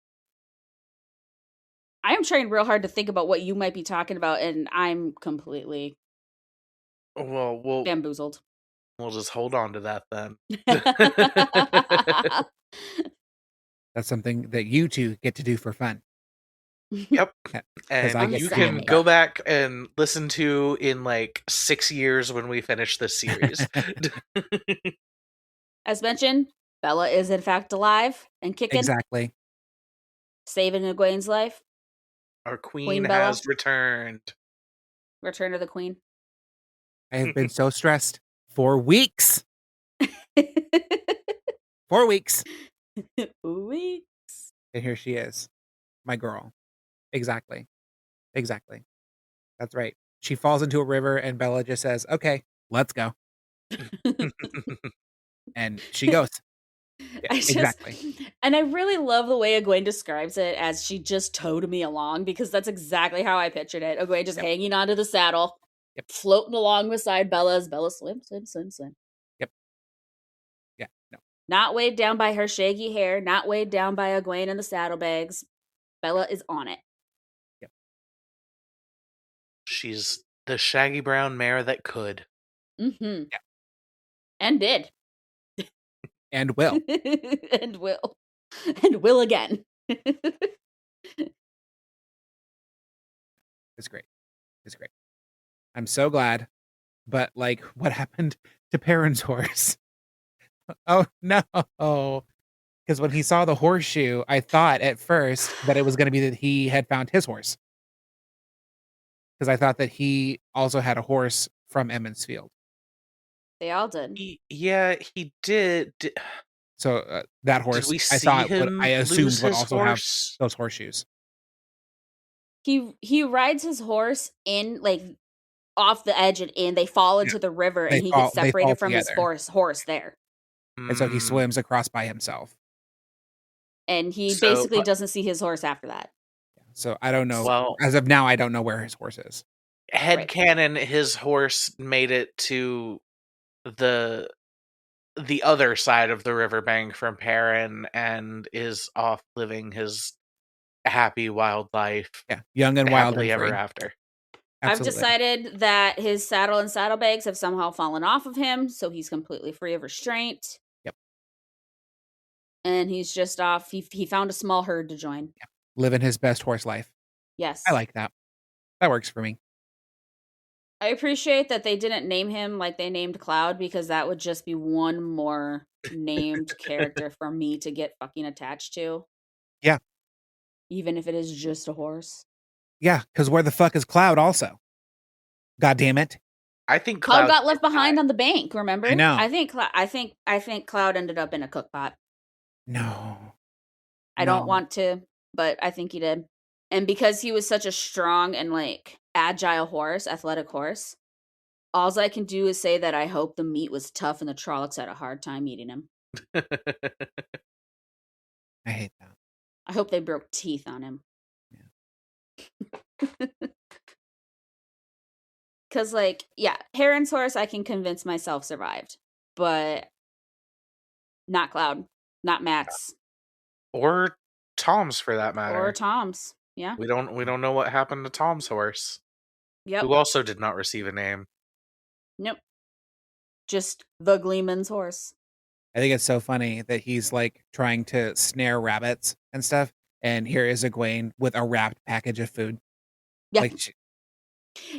I am trying real hard to think about what you might be talking about, and I'm completely Well, bamboozled. we'll just hold on to that then. That's something that you two get to do for fun. Yep. Because I And get you to can be go back and listen to in like 6 years when we finish this series. As mentioned, Bella is in fact alive and kicking, exactly. saving Egwene's life. Our queen Queen Bella. has returned. Return of the Queen. I have been so stressed for weeks. 4 weeks. Weeks. And here she is, my girl. Exactly. That's right. She falls into a river and Bella just says, okay, let's go. And she goes. Yeah, exactly. And I really love the way Egwene describes it as she just towed me along, because that's exactly how I pictured it. Egwene just hanging onto the saddle, floating along beside Bella as Bella swim. Yep. Yeah, no. Not weighed down by her shaggy hair, not weighed down by Egwene and the saddlebags. Bella is on it. Yep. She's the shaggy brown mare that could. Mm-hmm. Yeah. And did. And will. And will. And will again. It's great. I'm so glad. But like, what happened to Perrin's horse? Oh no. Because when he saw the horseshoe, I thought at first that it was going to be that he had found his horse. Because I thought that he also had a horse from Emmons Field. They all did. He did. So that horse, did we see I thought, him I assumed would also horse? have those horseshoes. He rides his horse in, like, off the edge and in. They fall into the river, and he gets separated from his horse there. And so he swims across by himself. And he basically doesn't see his horse after that. So I don't know. Well, as of now, I don't know where his horse is. Headcanon, his horse made it to the other side of the riverbank from Perrin and is off living his happy wild life. Yeah, young and wild and ever after. Absolutely. I've decided that his saddle and saddlebags have somehow fallen off of him, so he's completely free of restraint. Yep. And he's just off. He found a small herd to join. Yep. Living his best horse life. Yes. I like that. That works for me. I appreciate that they didn't name him like they named Cloud, because that would just be one more named character for me to get fucking attached to. Yeah. Even if it is just a horse. Yeah, because where the fuck is Cloud also? God damn it. I think Cloud got left behind on the bank, remember? I know. I think Cloud ended up in a cookpot. No. I don't want to, but I think he did. And because he was such a strong and like agile horse, athletic horse, all I can do is say that I hope the meat was tough and the Trollocs had a hard time eating him. I hate that. I hope they broke teeth on him. Yeah. Because, like, yeah, Perrin's horse I can convince myself survived, but not Cloud, not Matt's, or Tom's for that matter, or Tom's. Yeah, we don't know what happened to Tom's horse. Yep. Who also did not receive a name. Nope. Just the Gleeman's horse. I think it's so funny that he's like trying to snare rabbits and stuff, and here is Egwene with a wrapped package of food. Yeah. Like,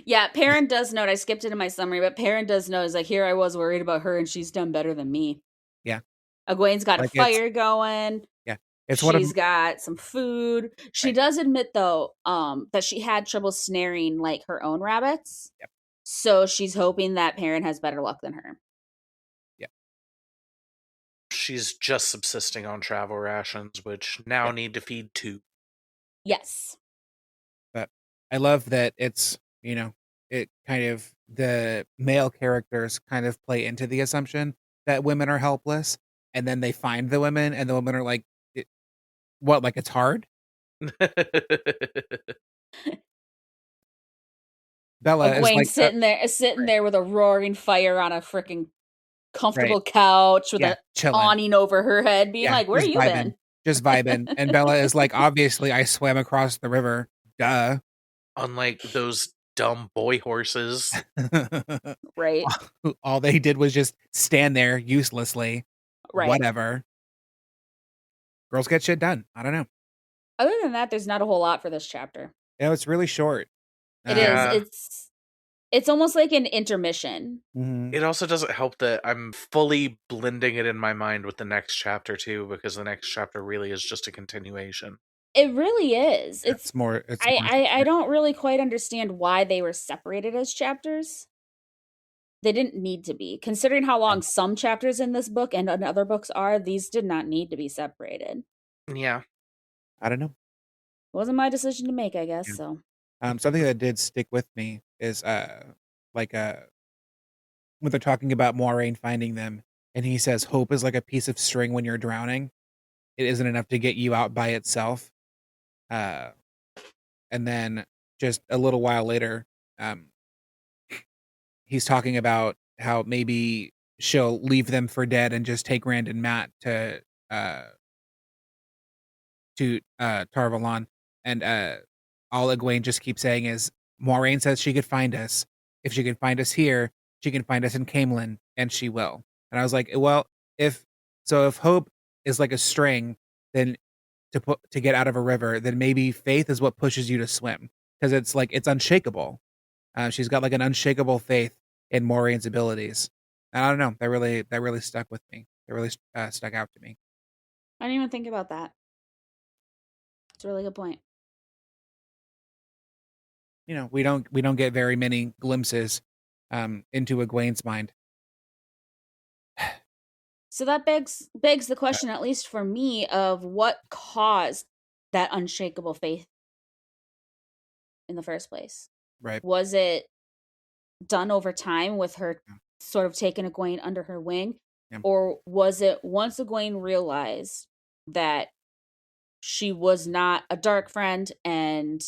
Yeah, Perrin does note, I skipped it in my summary, but Perrin does note, is like, here I was worried about her and she's done better than me. yeah, Egwene's got a like it's fire going. yeah, it's one of She's got some food. She right. does admit though, that she had trouble snaring like her own rabbits. Yep. So she's hoping that Perrin has better luck than her. Yep. She's just subsisting on travel rations, which now Yep. need to feed 2. Yes. But I love that it's, it kind of the male characters kind of play into the assumption that women are helpless, and then they find the women, and the women are like, "What? Like it's hard?" Bella is Egwene like, sitting right, there with a roaring fire on a freaking right, comfortable couch with yeah, a chilling, awning over her head, being yeah, like, "Where you been?" just vibing, and Bella is like, "Obviously, I swam across the river, duh." Unlike those dumb boy horses. Right. All they did was just stand there uselessly. Right. Whatever. Girls get shit done. I don't know. Other than that, there's not a whole lot for this chapter. It's really short. It is. Yeah. It's almost like an intermission. Mhm. It also doesn't help that I'm fully blending it in my mind with the next chapter too, because the next chapter really is just a continuation. It really is. It's more I don't really quite understand why they were separated as chapters. They didn't need to be. Considering how long some chapters in this book and in other books are, these did not need to be separated. Yeah. I don't know. Wasn't my decision to make, I guess, Yeah. so. Something that did stick with me is like when they're talking about Moiraine finding them, and he says hope is like a piece of string when you're drowning. It isn't enough to get you out by itself. Uh and then just a little while later, um he's talking about how maybe she'll leave them for dead and just take Rand and Matt uh to Tarvalon, and all Egwene just keeps saying is Moiraine says she could find us. If she can find us here, she can find us in Camelin, and she will. And I was like, well, if if hope is like a string, then to get out of a river, then maybe faith is what pushes you to swim, because it's like it's unshakable. She's got like an unshakable faith in Moraine's abilities. And I don't know. That really stuck with me. That really stuck out to me. I didn't even think about that. It's a really good point. We don't get very many glimpses into Egwene's mind. So that begs the question, at least for me, of what caused that unshakable faith in the first place. Right. Was it done over time with her Yeah. sort of taking Egwene under her wing? Yeah. Or was it once Egwene realized that she was not a dark friend and,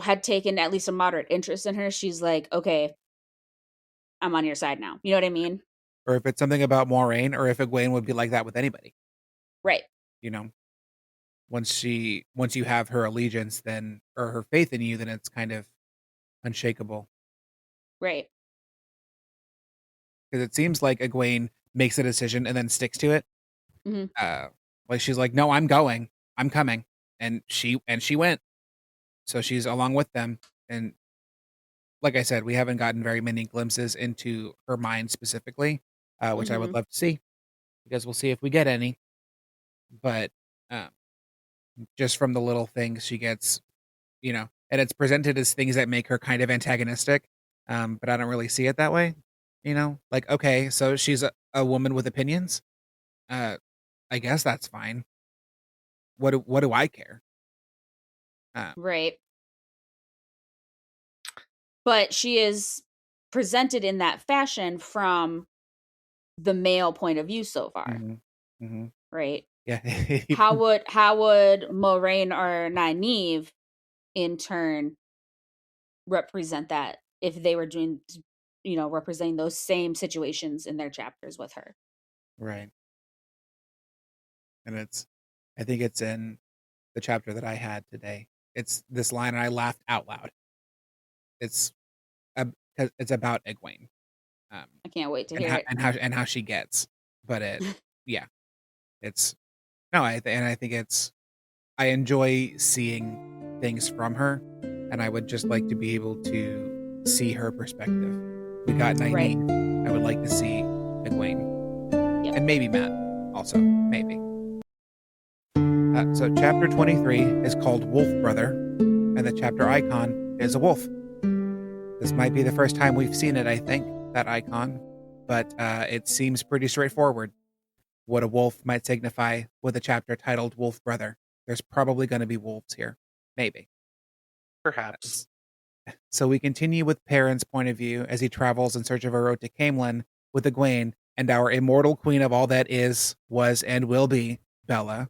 had taken at least a moderate interest in her, she's like, okay, I'm on your side now. You know what I mean? Or if it's something about Moiraine, or if Egwene would be like that with anybody. Right. You know, once you have her allegiance, then or her faith in you, then it's kind of unshakable. Right. Because it seems like Egwene makes a decision and then sticks to it. Hmm. Like she's like, no, I'm going, I'm coming, and she went. So she's along with them, and like I said, we haven't gotten very many glimpses into her mind specifically, which I would Hmm. love to see, because we'll see if we get any. But um, just from the little things she gets, and it's presented as things that make her kind of antagonistic, but I don't really see it that way. Like, okay, so she's a woman with opinions. Uh, I guess that's fine. What do I care? Right. But she is presented in that fashion from the male point of view so far, Mhm, mhm. right? Yeah. How would Moraine or Nynaeve in turn represent that if they were doing, representing those same situations in their chapters with her? Right. And I think it's in the chapter that I had today. It's this line, and I laughed out loud. It's 'cause it's about Egwene, um, I can't wait to and hear how it. and how she gets, but yeah, it's No, I think I enjoy seeing things from her, and I would just like to be able to see her perspective. We got Right. Nynaeve. I would like to see Egwene. Yep. And maybe Matt, also. Maybe. So chapter 23 is called Wolf Brother, and the chapter icon is a wolf. This might be the first time we've seen it, I think, that icon, but it seems pretty straightforward. What a wolf might signify with a chapter titled Wolf Brother. There's probably going to be wolves here. Maybe. Perhaps. So we continue with Perrin's point of view as he travels in search of a road to Camelin with Egwene and our immortal queen of all that is, was, and will be, Bella.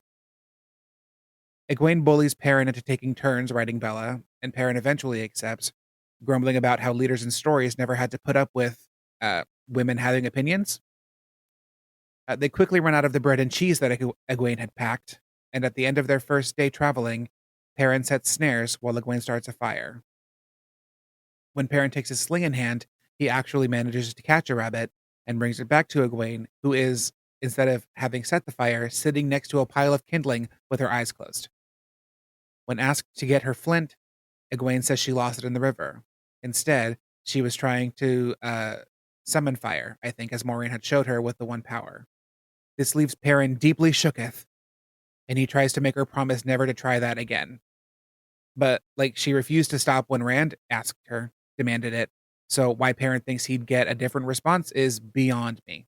Egwene bullies Perrin into taking turns riding Bella, and Perrin eventually accepts, grumbling about how leaders in stories never had to put up with women having opinions. They quickly run out of the bread and cheese that Egwene had packed, and at the end of their first day traveling, Perrin sets snares while Egwene starts a fire. When Perrin takes his sling in hand, he actually manages to catch a rabbit and brings it back to Egwene, who is, instead of having set the fire, sitting next to a pile of kindling with her eyes closed. When asked to get her flint, Egwene says she lost it in the river. Instead, she was trying to summon fire, I think, as Moiraine had showed her with the one power. This leaves Perrin deeply shooketh, and he tries to make her promise never to try that again. But, she refused to stop when Rand asked her, demanded it, so why Perrin thinks he'd get a different response is beyond me.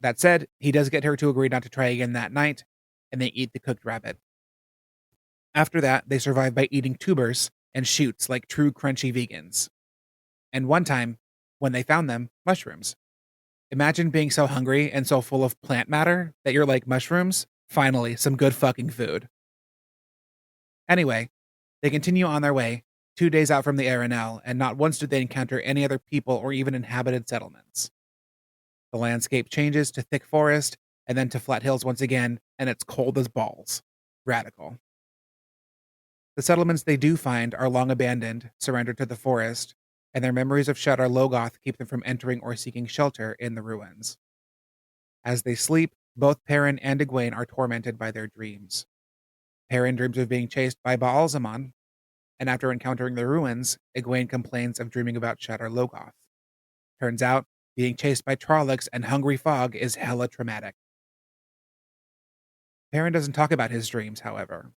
That said, he does get her to agree not to try again that night, and they eat the cooked rabbit. After that, they survive by eating tubers and shoots like true crunchy vegans. And one time, when they found them, mushrooms. Imagine being so hungry and so full of plant matter that you're like mushrooms. Finally, some good fucking food. Anyway, they continue on their way, 2 days out from the Arenelle, and not once do they encounter any other people or even inhabited settlements. The landscape changes to thick forest, and then to flat hills once again, and it's cold as balls. Radical. The settlements they do find are long abandoned, surrendered to the forest, and their memories of Shadar Logoth keep them from entering or seeking shelter in the ruins. As they sleep, both Perrin and Egwene are tormented by their dreams. Perrin dreams of being chased by Baalzamon, and after encountering the ruins, Egwene complains of dreaming about Shadar Logoth. Turns out, being chased by Trollocs and Hungry Fog is hella traumatic. Perrin doesn't talk about his dreams, however.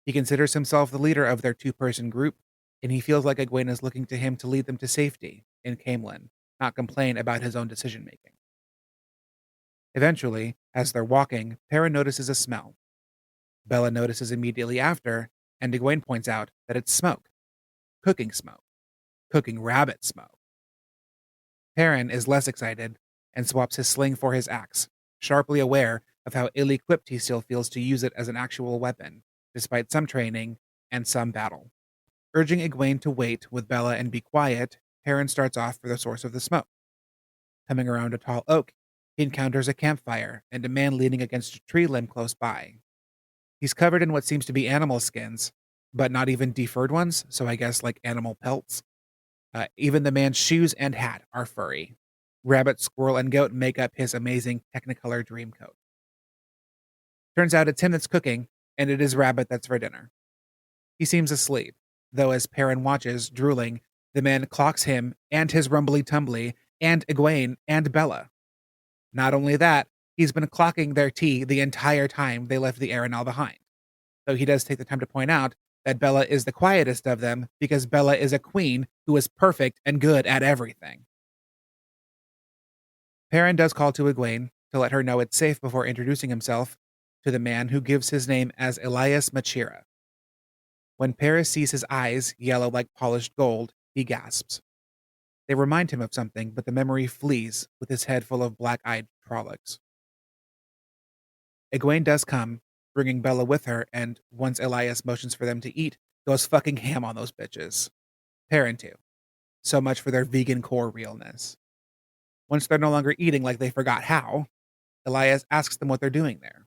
He considers himself the leader of their two-person group, and he feels like Egwene is looking to him to lead them to safety in Camelin, not complain about his own decision-making. Eventually, as they're walking, Perrin notices a smell. Bella notices immediately after, and Egwene points out that it's smoke. Cooking smoke. Cooking rabbit smoke. Perrin is less excited and swaps his sling for his axe, sharply aware of how ill-equipped he still feels to use it as an actual weapon, despite some training and some battle. Urging Egwene to wait with Bella and be quiet, Perrin starts off for the source of the smoke. Coming around a tall oak, he encounters a campfire and a man leaning against a tree limb close by. He's covered in what seems to be animal skins, but not even defurred ones, so I guess like animal pelts. Even the man's shoes and hat are furry. Rabbit, squirrel, and goat make up his amazing Technicolor dream coat. Turns out it's him that's cooking, and it is Rabbit that's for dinner. He seems asleep, though as Perrin watches, drooling, the man clocks him and his rumbly-tumbly, and Egwene and Bella. Not only that, he's been clocking their tea the entire time they left the Arenelle behind. Though he does take the time to point out that Bella is the quietest of them because Bella is a queen who is perfect and good at everything. Perrin does call to Egwene to let her know it's safe before introducing himself to the man who gives his name as Elias Machira. When Paris sees his eyes, yellow like polished gold, he gasps. They remind him of something, but the memory flees with his head full of black-eyed Trollocs. Egwene does come, bringing Bella with her, and once Elias motions for them to eat, goes fucking ham on those bitches. Perrin too. So much for their vegan core realness. Once they're no longer eating like they forgot how, Elias asks them what they're doing there.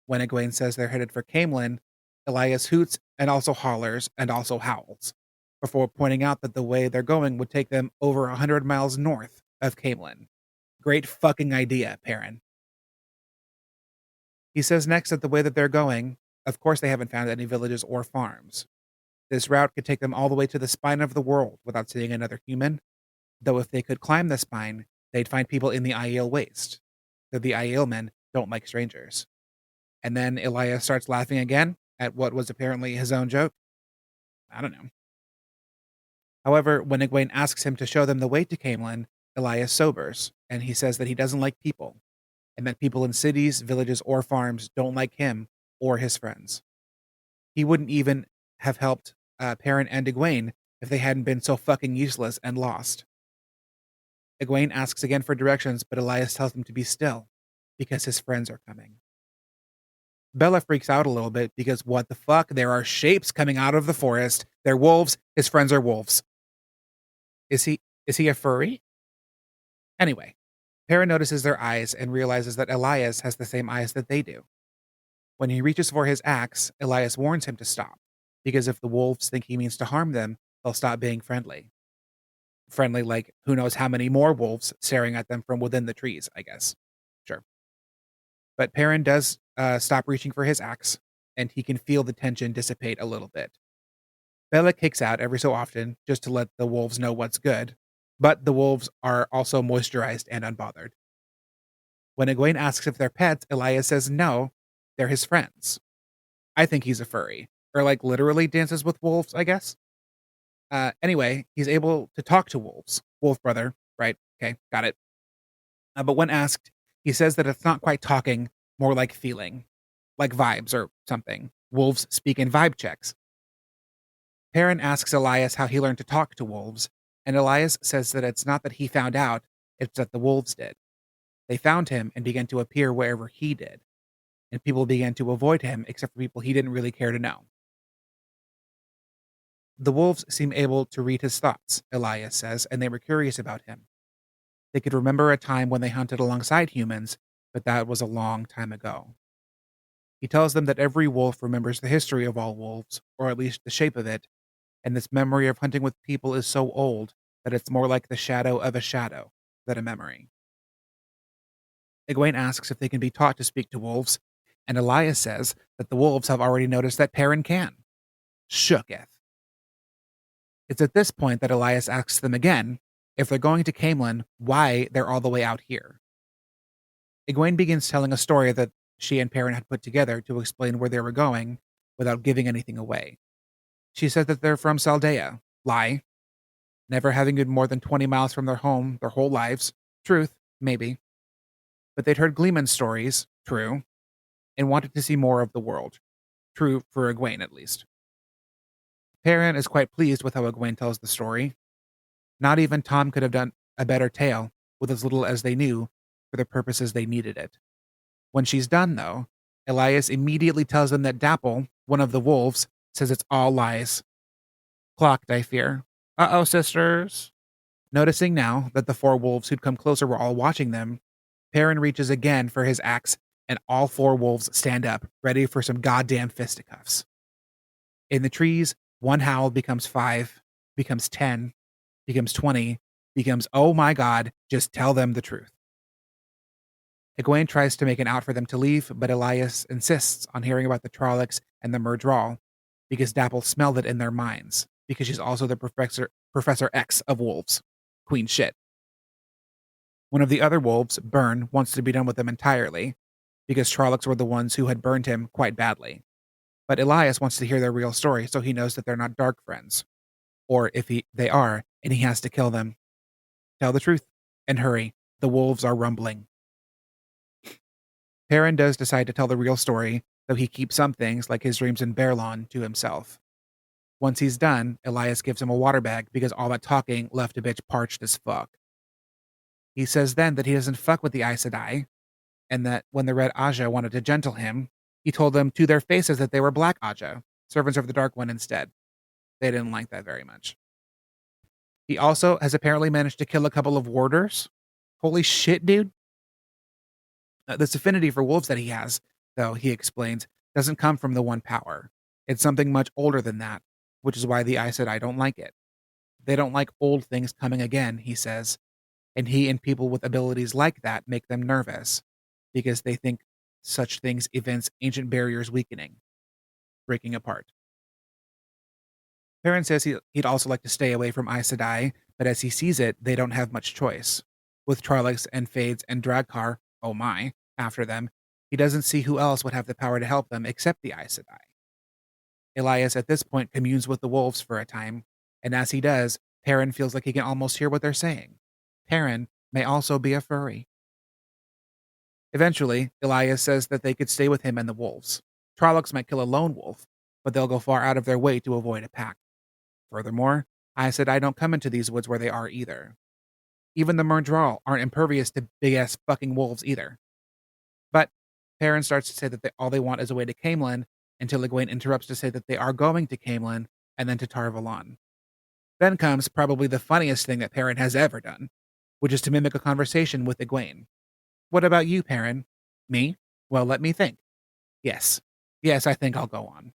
When Egwene says they're headed for Camelin, Elias hoots and also hollers and also howls, before pointing out that the way they're going would take them over 100 miles north of Camelin. Great fucking idea, Perrin. He says next that the way that they're going, of course they haven't found any villages or farms. This route could take them all the way to the spine of the world without seeing another human, though if they could climb the spine, they'd find people in the Aiel Waste. Though the Aiel men don't like strangers. And then Elias starts laughing again at what was apparently his own joke. I don't know. However, when Egwene asks him to show them the way to Camelin, Elias sobers, and he says that he doesn't like people, and that people in cities, villages, or farms don't like him or his friends. He wouldn't even have helped Perrin and Egwene if they hadn't been so fucking useless and lost. Egwene asks again for directions, but Elias tells him to be still, because his friends are coming. Bella freaks out a little bit because what the fuck? There are shapes coming out of the forest. They're wolves. His friends are wolves. Is he a furry? Anyway, Perrin notices their eyes and realizes that Elias has the same eyes that they do. When he reaches for his axe, Elias warns him to stop, because if the wolves think he means to harm them, they'll stop being friendly. Friendly like who knows how many more wolves staring at them from within the trees, I guess. Sure. But Perrin does stop reaching for his axe, and he can feel the tension dissipate a little bit. Bella kicks out every so often just to let the wolves know what's good, but the wolves are also moisturized and unbothered. When Egwene asks if they're pets, Elias says no, they're his friends. I think he's a furry, or like literally dances with wolves, I guess. Anyway, he's able to talk to wolves. Wolf brother, right? Okay, got it. But when asked, he says that it's not quite talking, more like feeling, like vibes or something. Wolves speak in vibe checks. Perrin asks Elias how he learned to talk to wolves, and Elias says that it's not that he found out, it's that the wolves did. They found him and began to appear wherever he did, and people began to avoid him except for people he didn't really care to know. The wolves seem able to read his thoughts, Elias says, and they were curious about him. They could remember a time when they hunted alongside humans, but that was a long time ago. He tells them that every wolf remembers the history of all wolves, or at least the shape of it, and this memory of hunting with people is so old that it's more like the shadow of a shadow than a memory. Egwene asks if they can be taught to speak to wolves, and Elias says that the wolves have already noticed that Perrin can. Shooketh. It's at this point that Elias asks them again if they're going to Camelin, why they're all the way out here. Egwene begins telling a story that she and Perrin had put together to explain where they were going without giving anything away. She said that they're from Saldea. Lie. Never having been more than 20 miles from their home their whole lives. Truth. Maybe. But they'd heard Gleeman's stories. True. And wanted to see more of the world. True for Egwene, at least. Perrin is quite pleased with how Egwene tells the story. Not even Tom could have done a better tale with as little as they knew for the purposes they needed it. When she's done, though, Elias immediately tells them that Dapple, one of the wolves, says it's all lies. Clocked, I fear. Uh-oh, sisters. Noticing now that the four wolves who'd come closer were all watching them, Perrin reaches again for his axe, and all four wolves stand up, ready for some goddamn fisticuffs. In the trees, one howl becomes 5, becomes 10, becomes 20, becomes, oh my god, just tell them the truth. Egwene tries to make an out for them to leave, but Elias insists on hearing about the Trollocs and the Murdral, because Dapple smelled it in their minds, because she's also the Professor X of wolves. Queen shit. One of the other wolves, Burn, wants to be done with them entirely, because Trollocs were the ones who had burned him quite badly. But Elias wants to hear their real story, so he knows that they're not dark friends. Or if they are, and he has to kill them. Tell the truth, and hurry. The wolves are rumbling. Perrin does decide to tell the real story, though he keeps some things, like his dreams in Baerlon, to himself. Once he's done, Elias gives him a water bag because all that talking left a bitch parched as fuck. He says then that he doesn't fuck with the Aes Sedai, and that when the Red Aja wanted to gentle him, he told them to their faces that they were Black Aja, servants of the Dark One instead. They didn't like that very much. He also has apparently managed to kill a couple of warders. Holy shit, dude. This affinity for wolves that he has, though, he explains, doesn't come from the one power. It's something much older than that, which is why the Aes Sedai don't like it. They don't like old things coming again, he says, and he and people with abilities like that make them nervous, because they think such things evince ancient barriers weakening, breaking apart. Perrin says he'd also like to stay away from Aes Sedai, but as he sees it, they don't have much choice. With Trollocs and Fades and Dragkar, oh my, after them, he doesn't see who else would have the power to help them except the Aes Sedai. Elias at this point communes with the wolves for a time, and as he does, Perrin feels like he can almost hear what they're saying. Perrin may also be a furry. Eventually, Elias says that they could stay with him and the wolves. Trollocs might kill a lone wolf, but they'll go far out of their way to avoid a pack. Furthermore, Aes Sedai don't come into these woods where they are either. Even the Murdral aren't impervious to big-ass fucking wolves either. But Perrin starts to say that all they want is a way to Caemlyn, until Egwene interrupts to say that they are going to Caemlyn, and then to Tar Valon. Then comes probably the funniest thing that Perrin has ever done, which is to mimic a conversation with Egwene. What about you, Perrin? Me? Well, let me think. Yes. Yes, I think I'll go on.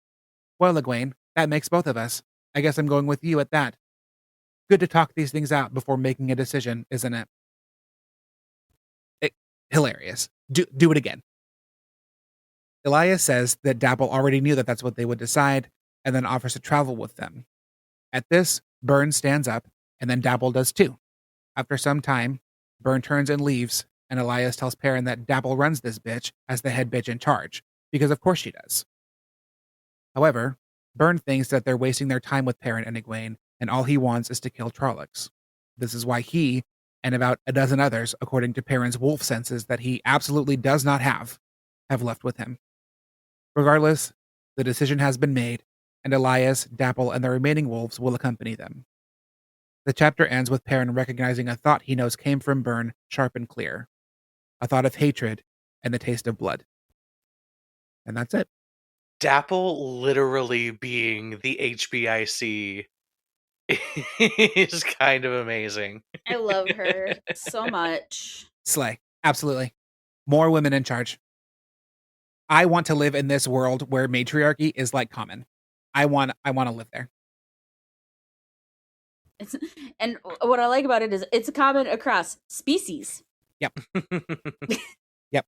Well, Egwene, that makes both of us. I guess I'm going with you at that. Good to talk these things out before making a decision, isn't it? Hilarious. Do it again. Elias says that Dapple already knew that that's what they would decide, and then offers to travel with them. At this, Byrne stands up, and then Dapple does too. After some time, Byrne turns and leaves, and Elias tells Perrin that Dapple runs this bitch as the head bitch in charge, because of course she does. However, Byrne thinks that they're wasting their time with Perrin and Egwene, and all he wants is to kill Trollocs. This is why he, and about a dozen others, according to Perrin's wolf senses that he absolutely does not have left with him. Regardless, the decision has been made, and Elias, Dapple, and the remaining wolves will accompany them. The chapter ends with Perrin recognizing a thought he knows came from Byrne, sharp and clear. A thought of hatred and the taste of blood. And that's it. Dapple literally being the HBIC is kind of amazing. I love her so much. Slay. Absolutely. More women in charge. I want to live in this world where matriarchy is like common. I want to live there. And what I like about it is it's common across species. Yep. Yep.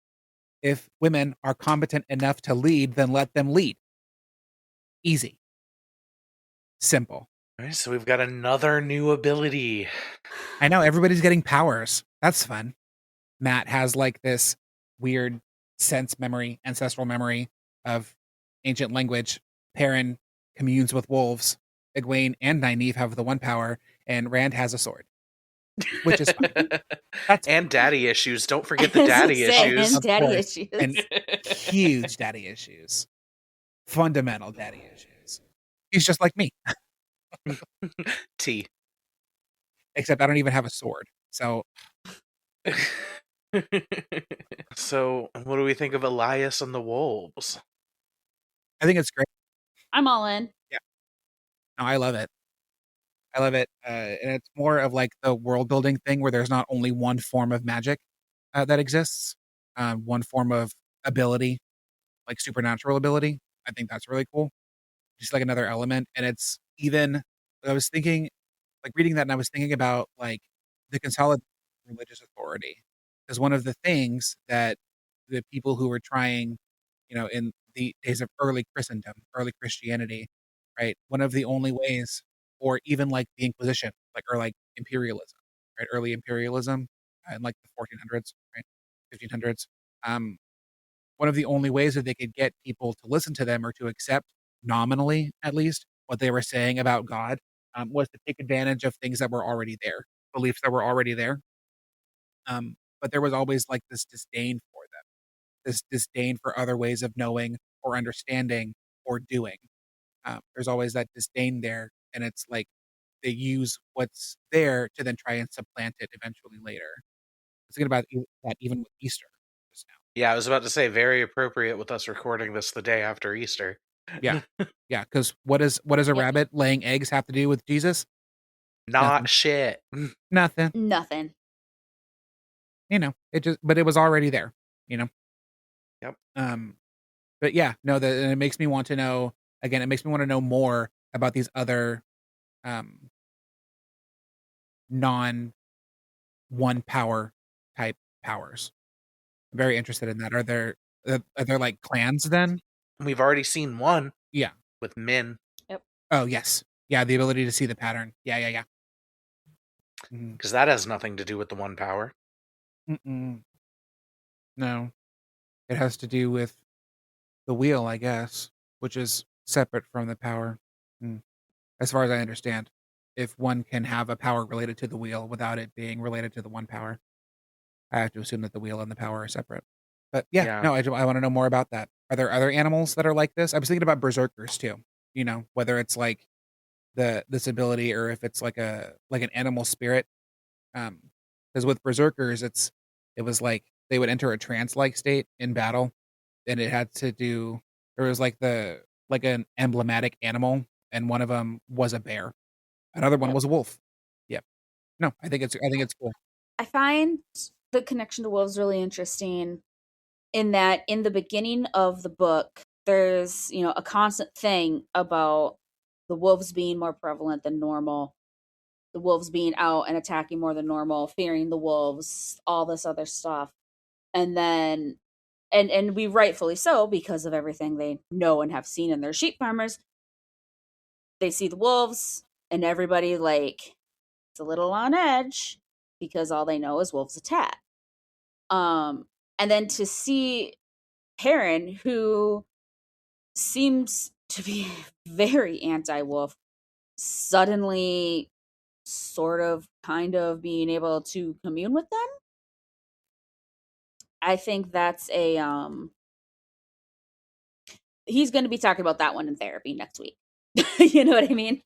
If women are competent enough to lead, then let them lead. Easy. Simple. All right, so we've got another new ability. I know, everybody's getting powers. That's fun. Matt has like this weird ancestral memory of ancient language. Perrin communes with wolves. Egwene and Nynaeve have the one power, and Rand has a sword, which is fine. And daddy issues. Don't forget the daddy issues. And daddy issues. And huge daddy issues. Fundamental daddy issues. He's just like me. T. Except I don't even have a sword. So So, what do we think of Elias and the wolves? I think it's great. I'm all in. Yeah. No, I love it. I love it. And it's more of like the world building thing where there's not only one form of magic that exists, one form of ability, like supernatural ability. I think that's really cool. Just like another element. And it's even, I was thinking, like reading that, and I was thinking about like the consolidated religious authority. Because one of the things that the people who were trying, in the days of early Christendom, early Christianity, right? One of the only ways, or even like the Inquisition, or like imperialism, right? Early imperialism in like the 1400s, right? 1500s. One of the only ways that they could get people to listen to them or to accept nominally, at least, what they were saying about God was to take advantage of things that were already there, beliefs that were already there. But there was always like this disdain for them, this disdain for other ways of knowing or understanding or doing. There's always that disdain there, and it's like they use what's there to then try and supplant it eventually later. I was thinking about that even with Easter just now. Yeah, I was about to say, very appropriate with us recording this the day after Easter. Yeah, yeah. Because what does a rabbit laying eggs have to do with Jesus? Not Nothing. shit. Nothing. But it was already there. Yep. But yeah, no. And it makes me want to know. Again, it makes me want to know more about these other, non one power type powers. I'm very interested in that. Are there They're like clans then? We've already seen one Yeah. with Min. Oh, yes. Yeah, the ability to see the pattern. Yeah. Mhm. Because that has nothing to do with the one power. Mm-mm. No. It has to do with the wheel, I guess, which is separate from the power. As far as I understand. If one can have a power related to the wheel without it being related to the one power. I have to assume that the wheel and the power are separate. But yeah, Yeah. no, I want to know more about that. Are there other animals that are like this? I was thinking about berserkers too. Whether it's like this ability or if it's like an animal spirit. Because with berserkers, it was like they would enter a trance like state in battle, and it had to do. There was like an emblematic animal, and one of them was a bear. Another one Yep. was a wolf. Yep. No, I think it's cool. I find the connection to wolves really interesting in that in the beginning of the book, there's, a constant thing about the wolves being more prevalent than normal, the wolves being out and attacking more than normal, fearing the wolves, all this other stuff. And then and we rightfully so, because of everything they know and have seen in their sheep farmers, they see the wolves and everybody like it's a little on edge because all they know is wolves attack. And then to see Perrin, who seems to be very anti-wolf, suddenly sort of kind of being able to commune with them. I think that's he's going to be talking about that one in therapy next week. You know what I mean?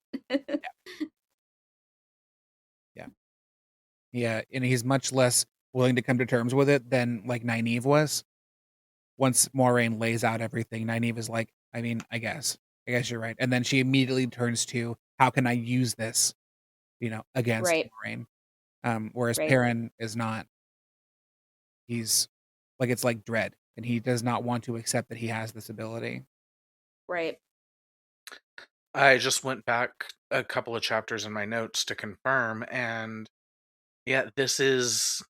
Yeah, and he's much less willing to come to terms with it than like Nynaeve was. Once Moraine lays out everything, Nynaeve is like, I mean, I guess you're right. And then she immediately turns to how can I use this, against Right. Moraine. Whereas Right. Perrin is not. He's like it's like dread, and he does not want to accept that he has this ability. Right. I just went back a couple of chapters in my notes to confirm, and yeah, this is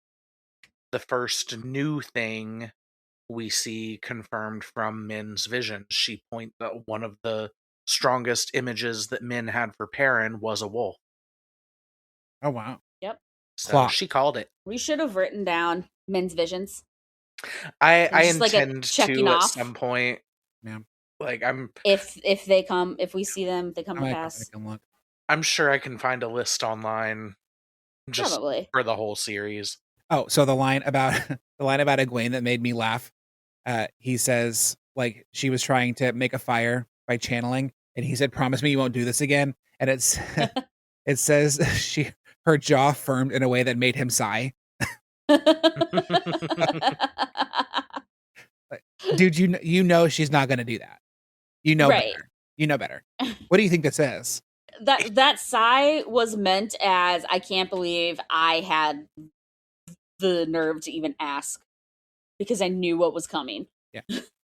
the first new thing we see confirmed from Min's vision. She pointed that one of the strongest images that Min had for Perrin was a wolf. Oh wow. Yep. So Clock. she called it. We should have written down men's visions. I just like a intend checking to at off. some point. Yeah. Like If we see them, they come to pass. I'm sure I can find a list online just Probably. for the whole series. Oh, so the line about Egwene that made me laugh. He says like she was trying to make a fire by channeling, and he said, "Promise me you won't do this again." And it says her jaw firmed in a way that made him sigh. Dude, you know she's not gonna do that. You know Right. better. You know better. What do you think that says? That sigh was meant as I can't believe I had the nerve to even ask because I knew what was coming. Yeah.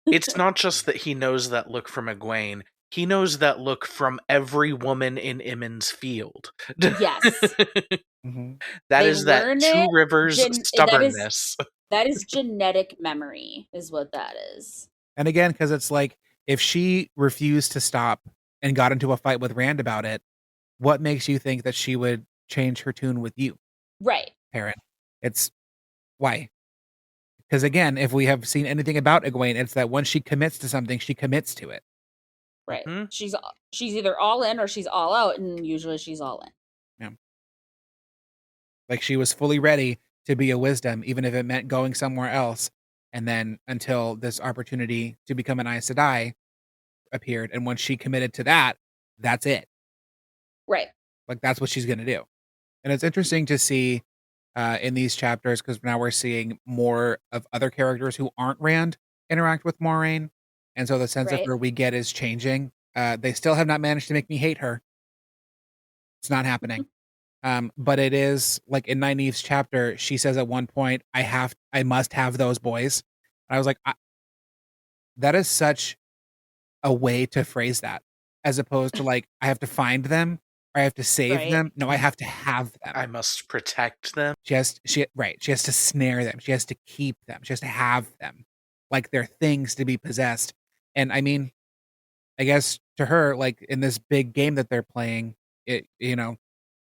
It's not just that he knows that look from Egwene. He knows that look from every woman in Immin's field. Yes. Mm-hmm. That is that Two Rivers stubbornness. That is genetic memory, is what that is. And again, because it's like, if she refused to stop and got into a fight with Rand about it, what makes you think that she would change her tune with you? Right. Perrin. It's why? Because again, if we have seen anything about Egwene, it's that once she commits to something, she commits to it. Right. Mm-hmm. She's either all in or she's all out, and usually she's all in. Yeah. Like she was fully ready to be a wisdom, even if it meant going somewhere else. And then until this opportunity to become an Aes Sedai appeared, and once she committed to that, that's it. Right. Like that's what she's gonna do. And it's interesting to see in these chapters, because now we're seeing more of other characters who aren't Rand interact with Moraine, and so the sense of her we get is changing. They still have not managed to make me hate her. It's not happening. But it is like in Nynaeve's chapter, she says at one point, I must have those boys. And I was like, that is such a way to phrase that, as opposed to like, I have to find them or I have to save them. No, I have to have them. I must protect them. She has to snare them. She has to keep them. She has to have them. like they're things to be possessed. And I mean, I guess to her, like in this big game that they're playing, it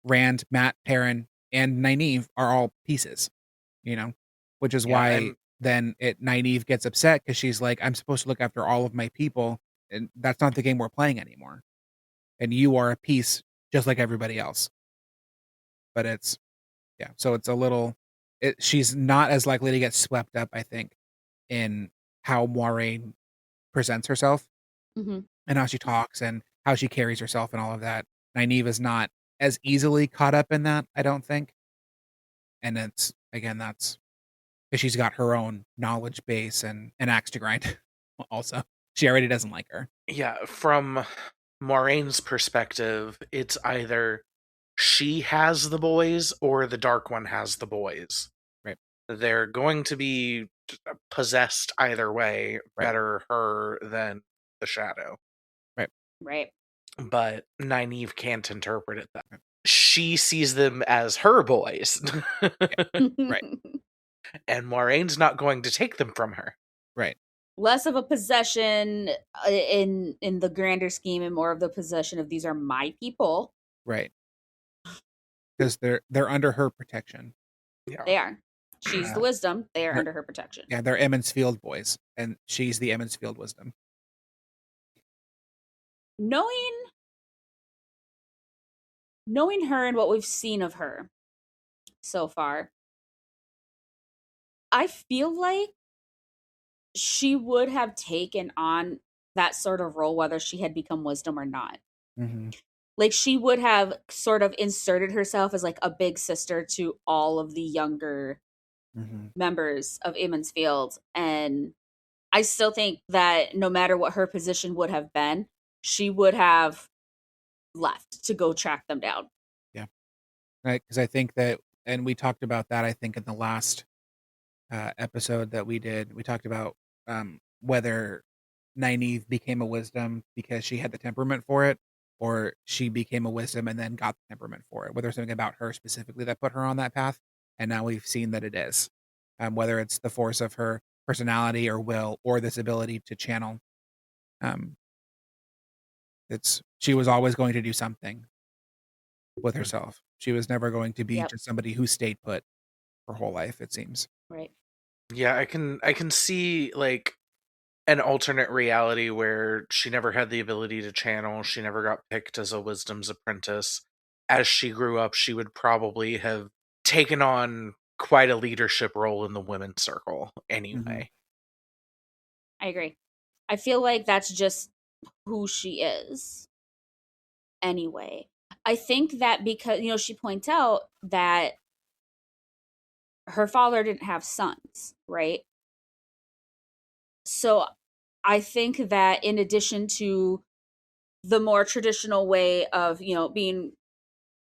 Rand, Matt, Perrin, and Nynaeve are all pieces, which is Yeah, why and then Nynaeve gets upset because she's like, I'm supposed to look after all of my people, and that's not the game we're playing anymore. And you are a piece just like everybody else. But it's so it's a little she's not as likely to get swept up, I think, in how Moiraine presents herself Mm-hmm. and how she talks and how she carries herself and all of that. Nynaeve is not as easily caught up in that, I don't think. And it's again, that's because she's got her own knowledge base and an axe to grind. Also, she already doesn't like her. yeah, from Moraine's perspective, it's either she has the boys or the Dark One has the boys. Right. They're going to be possessed either way. Right. Better her than the Shadow. Right. Right. But Nynaeve can't interpret it that. She sees them as her boys. Right. And Moraine's not going to take them from her. Right. Less of a possession in the grander scheme, and more of the possession of these are my people. Right. Because they're under her protection. Yeah. They are. She's the wisdom. They are under her protection. Yeah, they're Emmons Field boys, and she's the Emmons Field wisdom. Knowing her and what we've seen of her so far, I feel like she would have taken on that sort of role whether she had become wisdom or not. Mm-hmm. Like, she would have sort of inserted herself as like a big sister to all of the younger members of Emmons Field. And I still think that no matter what her position would have been, she would have left to go track them down. Yeah. Right. Because I think that, and we talked about that, I think, in the last episode that we did. We talked about whether Nynaeve became a wisdom because she had the temperament for it, or she became a wisdom and then got the temperament for it. Whether there's something about her specifically that put her on that path. And now we've seen that it is. Whether it's the force of her personality or will or this ability to channel. She was always going to do something with herself. She was never going to be just somebody who stayed put her whole life, it seems. Right. Yeah, I can see like an alternate reality where she never had the ability to channel, she never got picked as a wisdom's apprentice. As she grew up, she would probably have taken on quite a leadership role in the women's circle anyway. I agree. I feel like that's just who she is anyway. I think that because, she points out that her father didn't have sons, right? So I think that in addition to the more traditional way of, being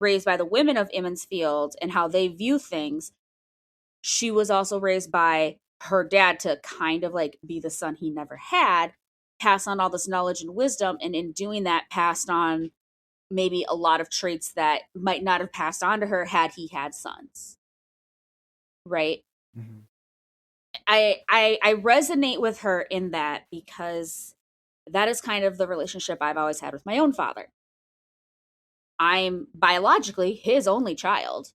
raised by the women of Emmons Field and how they view things, she was also raised by her dad to kind of like be the son he never had, pass on all this knowledge and wisdom, and in doing that passed on maybe a lot of traits that might not have passed on to her had he had sons. Right? Mm-hmm. I resonate with her in that because that is kind of the relationship I've always had with my own father. I'm biologically his only child,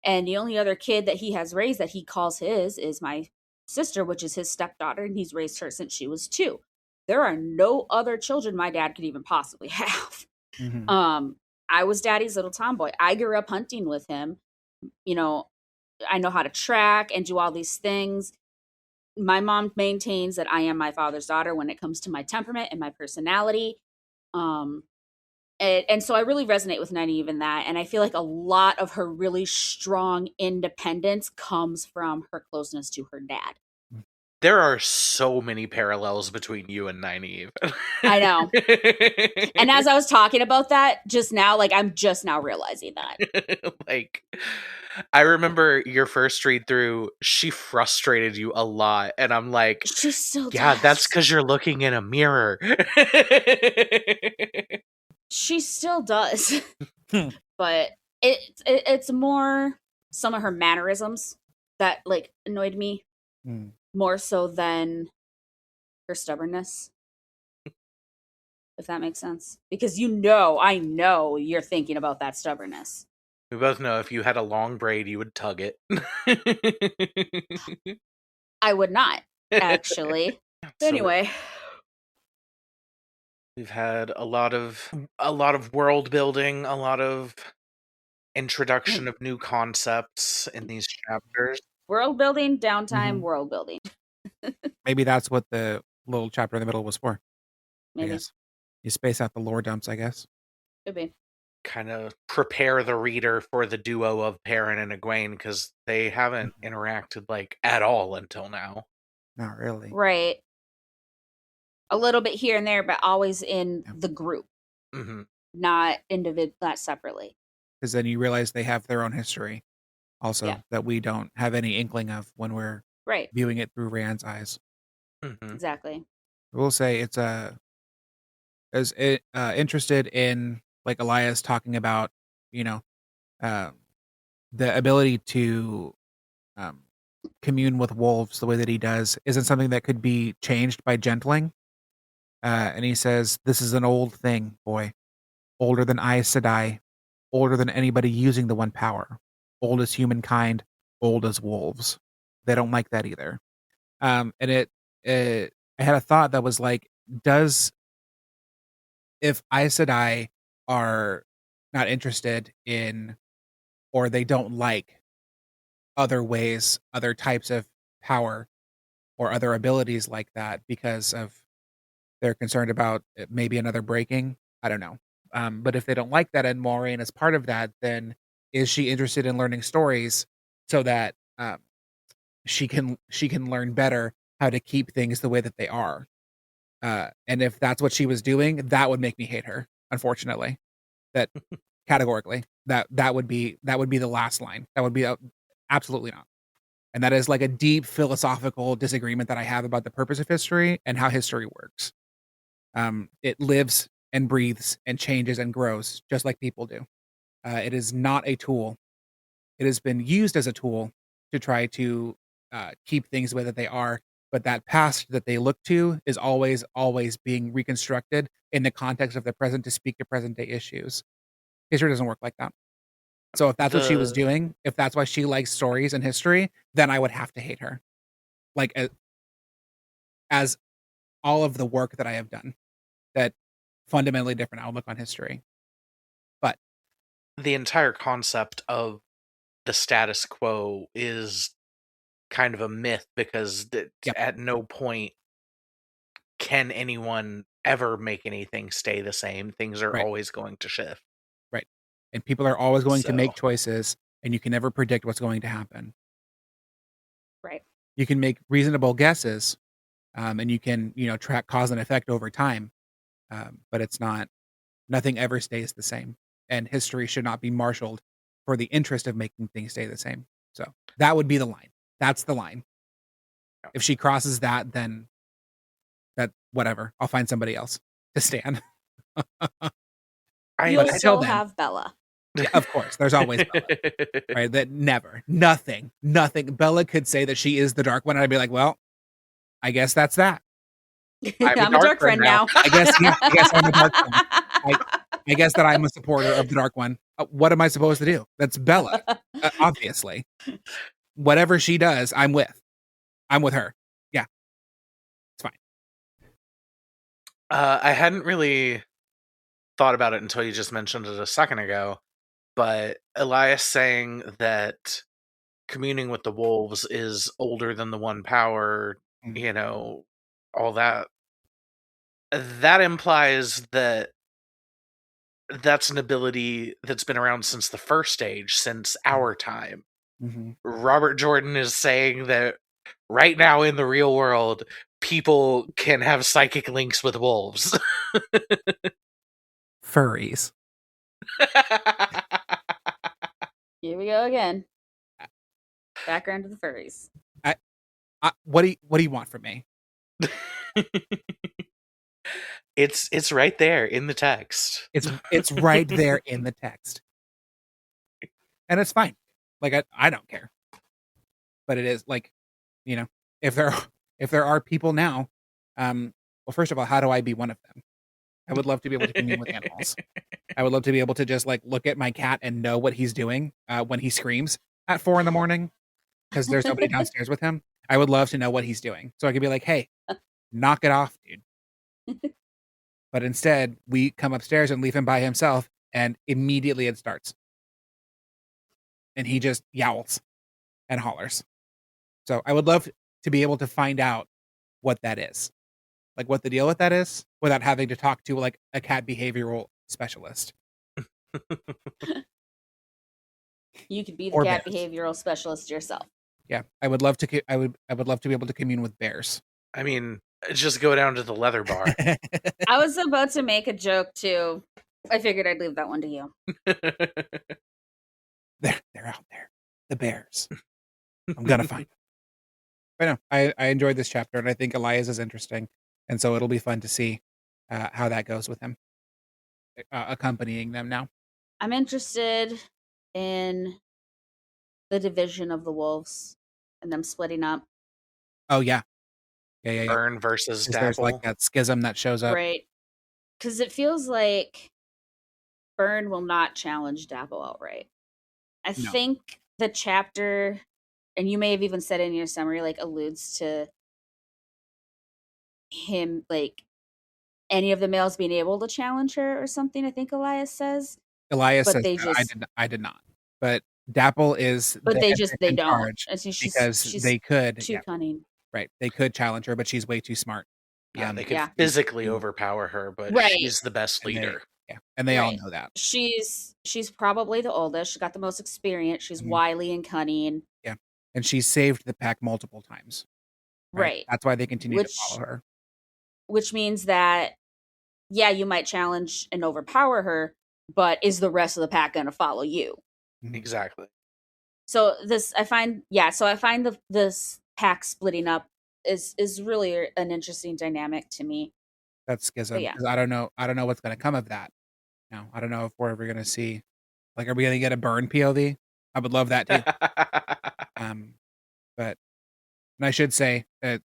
and the only other kid that he has raised that he calls his is my sister, which is his stepdaughter, and he's raised her since she was 2. There are no other children my dad could even possibly have. Mm-hmm. I was daddy's little tomboy. I grew up hunting with him. I know how to track and do all these things. My mom maintains that I am my father's daughter when it comes to my temperament and my personality. And so I really resonate with Nynaeve in that. And I feel like a lot of her really strong independence comes from her closeness to her dad. There are so many parallels between you and Nynaeve. I know. And as I was talking about that just now, like, I'm just now realizing that. Like, I remember your first read through, she frustrated you a lot. And I'm like, she still yeah, does. that's because you're looking in a mirror. She still does. But it's more some of her mannerisms that like annoyed me more so than for stubbornness. If that makes sense. Because I know you're thinking about that stubbornness. We both know if you had a long braid, you would tug it. I would not, actually. So Anyway. we've had a lot of world building, a lot of introduction of new concepts in these chapters. World building, downtime, Mhm. world building. Maybe that's what the little chapter in the middle was for. I Maybe. guess you space out the lore dumps. I guess. Could be. Kind of prepare the reader for the duo of Perrin and Egwene, because they haven't interacted like at all until now. Not really. Right. A little bit here and there, but always in the group, Mm-hmm. not separately. Because then you realize they have their own history, also that we don't have any inkling of when we're viewing it through Rand's eyes. Mm-hmm. Exactly. I will say it's interested in like Elias talking about, the ability to commune with wolves the way that he does isn't something that could be changed by gentling. And he says, "This is an old thing, boy, older than Aes Sedai, older than anybody using the One Power, old as humankind, old as wolves. They don't like that either." And I had a thought that was like, if Aes Sedai are not interested in, or they don't like other ways, other types of power, or other abilities like that because of they're concerned about maybe another breaking. I don't know. But if they don't like that and Moiraine is part of that, then is she interested in learning stories so that she can learn better how to keep things the way that they are? And if that's what she was doing, that would make me hate her. Unfortunately, that categorically, that would be the last line. That would be absolutely not. And that is like a deep philosophical disagreement that I have about the purpose of history and how history works. It lives and breathes and changes and grows just like people do. It is not a tool. It has been used as a tool to try to keep things the way that they are, but that past that they look to is always, always being reconstructed in the context of the present to speak to present day issues. History doesn't work like that. So if that's what she was doing, if that's why she likes stories and history, then I would have to hate her. Like as all of the work that I have done, that fundamentally different outlook on history. But the entire concept of the status quo is kind of a myth, because at no point can anyone ever make anything stay the same. Things are always going to shift. Right. And people are always going to make choices, and you can never predict what's going to happen. Right. You can make reasonable guesses, and you can, track cause and effect over time. But nothing ever stays the same. And history should not be marshaled for the interest of making things stay the same. So that would be the line. That's the line. If she crosses that, then whatever. I'll find somebody else to stand. You'll still have Bella. Yeah, of course. There's always Bella. Right? That nothing. Bella could say that she is the Dark One, and I'd be like, well, I guess that's that. I'm a dark friend now. I guess I'm a dark one. I guess that I'm a supporter of the Dark One. What am I supposed to do? That's Bella, obviously. Whatever she does, I'm with. I'm with her. Yeah, it's fine. I hadn't really thought about it until you just mentioned it a second ago, but Elias saying that communing with the wolves is older than the One Power, all that. That implies that that's an ability that's been around since the first age, since our time. Mm-hmm. Robert Jordan is saying that right now in the real world, people can have psychic links with wolves. Furries. Here we go again. Background to the furries. What do you want from me? It's right there in the text. It's right there in the text, and it's fine. Like I don't care, but it is like, if there are people now Well, first of all, how do I be one of them? I would love to be able to commune with animals. I would love to be able to just like look at my cat and know what he's doing when he screams at 4 a.m. because there's nobody downstairs with him. I would love to know what he's doing. So I could be like, hey, knock it off, dude. But instead, we come upstairs and leave him by himself, and immediately it starts. And he just yowls and hollers. So I would love to be able to find out what that is. Like what the deal with that is without having to talk to like a cat behavioral specialist. You could be the Or cat bears. behavioral specialist yourself. Yeah, I would love to. I would love to be able to commune with bears. I mean, just go down to the leather bar. I was about to make a joke too. I figured I'd leave that one to you. They're out there. The bears. I'm gonna find them. But no, I enjoyed this chapter, and I think Elias is interesting, and so it'll be fun to see how that goes with him accompanying them now. I'm interested in the division of the wolves and them splitting up. Oh yeah. Perrin versus There's like Dapple. that schism that shows up. Right. Because it feels like Perrin will not challenge Dapple outright. I think the chapter, and you may have even said in your summary, like alludes to him, like any of the males being able to challenge her or something. I think Elias says. Elias But says they that. just, I did not. But Dapple is but the they head just, bitch they in don't. charge I see because she's they could. too cunning. Right. They could challenge her, but she's way too smart. Yeah, they could physically overpower her, but she's the best leader. And they all know that. She's probably the oldest. She got the most experience. She's wily and cunning. Yeah. And she's saved the pack multiple times. Right. That's why they continue to follow her. Which means that, yeah, you might challenge and overpower her, but is the rest of the pack going to follow you? Exactly. So I find this pack splitting up is really an interesting dynamic to me. That's schism. Because I don't know what's going to come of that. No, I don't know if we're ever going to see, like, are we going to get a burn POV? I would love that too. But, and I should say that,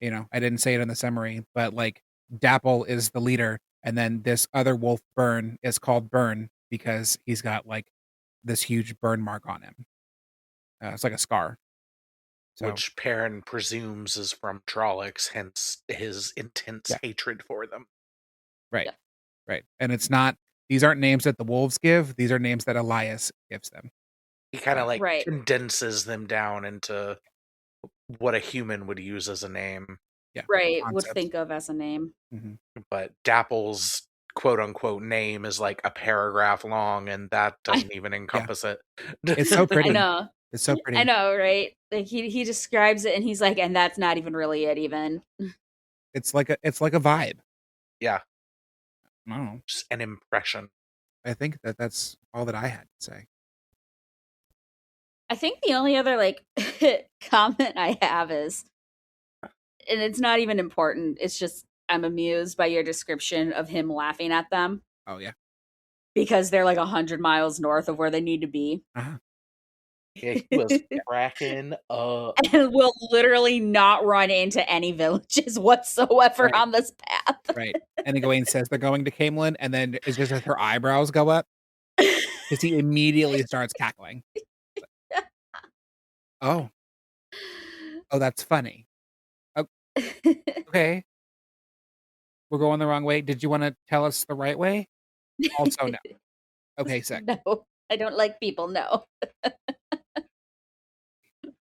I didn't say it in the summary, but like Dapple is the leader, and then this other wolf Burn is called Burn because he's got like this huge burn mark on him. It's like a scar. So. Which Perrin presumes is from Trollocs, hence his intense hatred for them. Right. Yeah. Right. And these aren't names that the wolves give, these are names that Elias gives them. He kind of condenses them down into what a human would use as a name. Yeah. Right. Would think of as a name. Mm-hmm. But Dapple's quote unquote name is like a paragraph long, and that doesn't even encompass it. It's so pretty. I know. It's so pretty. I know, right? Like he describes it and he's like, and that's not even really it even. It's like a vibe. Yeah. I don't know. Just an impression. I think that's all that I had to say. I think the only other comment I have is, and it's not even important, it's just I'm amused by your description of him laughing at them. Oh yeah. Because they're like 100 miles north of where they need to be. Uh-huh. Yeah, he was cracking up. And will literally not run into any villages whatsoever on this path. Right. And Egwene says they're going to Camelin, and then it's just as her eyebrows go up, because he immediately starts cackling. Oh, that's funny. Okay. We're going the wrong way. Did you want to tell us the right way? Also, no. Okay, sick. No, I don't like people, no.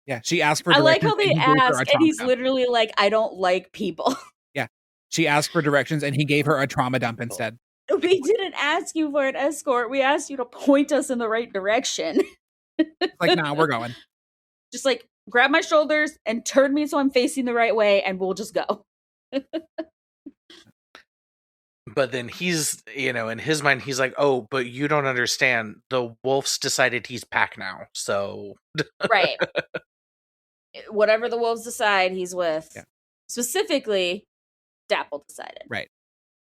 Yeah, she asked for directions. I like how they ask, and he's literally like, I don't like people. Yeah, she asked for directions, and he gave her a trauma dump instead. We didn't ask you for an escort. We asked you to point us in the right direction. Like, nah, we're going. Just like, grab my shoulders and turn me so I'm facing the right way, and we'll just go. But then he's, in his mind, he's like, oh, but you don't understand. The wolves decided he's pack now, so. Right. Whatever the wolves decide, he's with. Yeah. Specifically, Dapple decided. Right.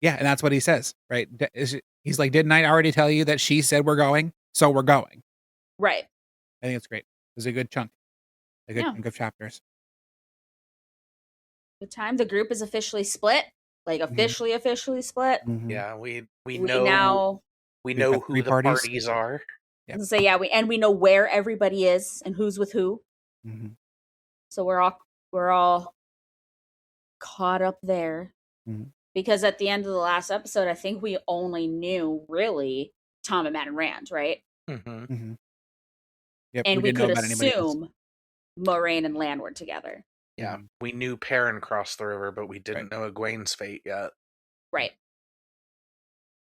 Yeah, and that's what he says, right? He's like, didn't I already tell you that she said we're going? So we're going. Right. I think it's great. It was a good chunk. A good chunk of chapters. The time the group is officially split, like officially split. Mhm. Yeah, we We know now we We've know got who 3 the parties. parties are. Yep. So yeah, we know where everybody is and who's with who. Mhm. So we're all caught up there. Mhm. Because at the end of the last episode, I think we only knew really Tom and Matt and Rand, right? Mm-hmm. Mhm. Yep, And we didn't know could about anybody else. assume Moraine and Lan were together. Yeah, Mhm. we knew Perrin crossed the river, but we didn't Right. know Egwene's fate yet. Right.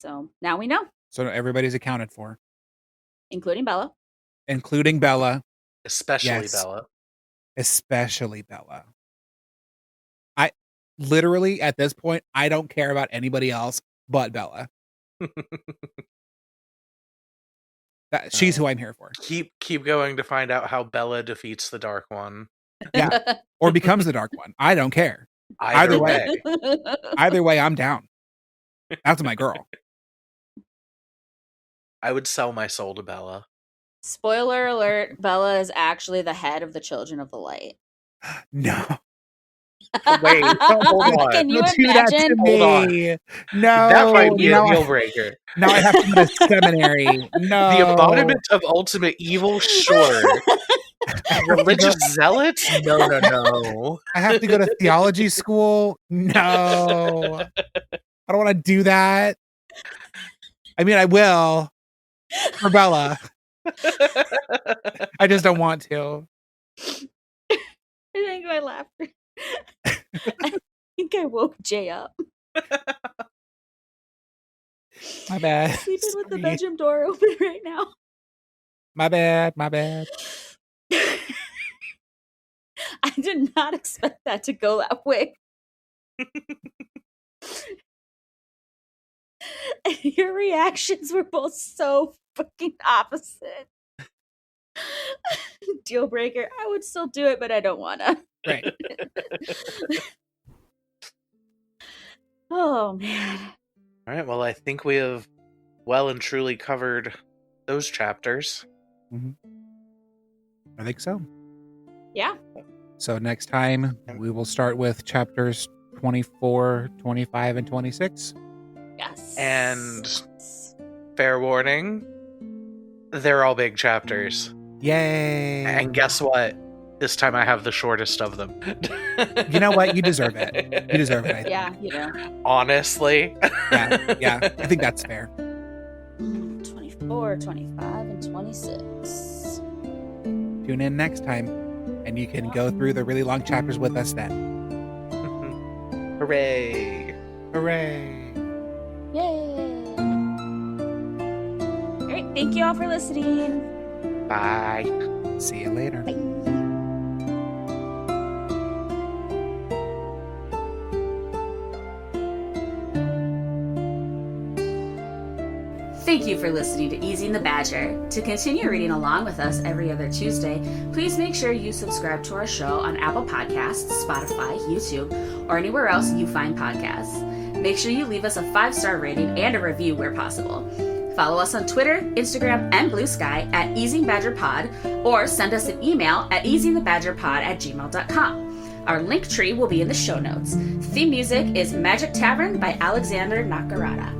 So now we know, So everybody's accounted for, including Bella. including Bella. Especially Yes. Bella. Especially Bella. I literally, at this point, I don't care about anybody else but Bella. She's who I'm here for. Keep going to find out how Bella defeats the Dark One. Yeah. Or becomes the Dark One. I don't care. Either way. Either way, I'm down. That's my girl. I would sell my soul to Bella. Spoiler alert, Bella is actually the head of the Children of the Light. No. Wait, hold on. Can you Don't do that to imagine? Hold on. me. No. That might be a now deal breaker. Now I have to go to seminary. No. The embodiment of ultimate evil? Sure. Religious zealots? No. I have to go to theology school? No. I don't want to do that. I mean, I will for Bella. I just don't want to. I think my laughter. I think I woke Jay up. My bad. Sleeping with the Sorry. bedroom door open right now. My bad. My bad. I did not expect that to go that way. Your reactions were both so fucking opposite. Deal breaker. I would still do it, but I don't wanna. Right. Oh man. All right, well, I think we have well and truly covered those chapters. I think so. Yeah. So next time we will start with chapters 24, 25, and 26. Yes. And fair warning, they're all big chapters. Yay. And guess what? This time I have the shortest of them. You know what? You deserve it. You deserve it. I think. Yeah, you know. Honestly. Yeah. I think that's fair. 24, 25, and 26. Tune in next time, and you can go through the really long chapters with us then. Hooray. Hooray. Yay. All right, thank you all for listening. Bye. See you later. Bye. Thank you for listening to Easing the Badger. To continue reading along with us every other Tuesday, please make sure you subscribe to our show on Apple Podcasts, Spotify, YouTube, or anywhere else you find podcasts. Make sure you leave us a 5-star rating and a review where possible. Follow us on Twitter, Instagram, and Blue Sky at EasingBadgerPod, or send us an email at easingthebadgerpod@gmail.com. Our link tree will be in the show notes. Theme music is Magic Tavern by Alexander Nakarada.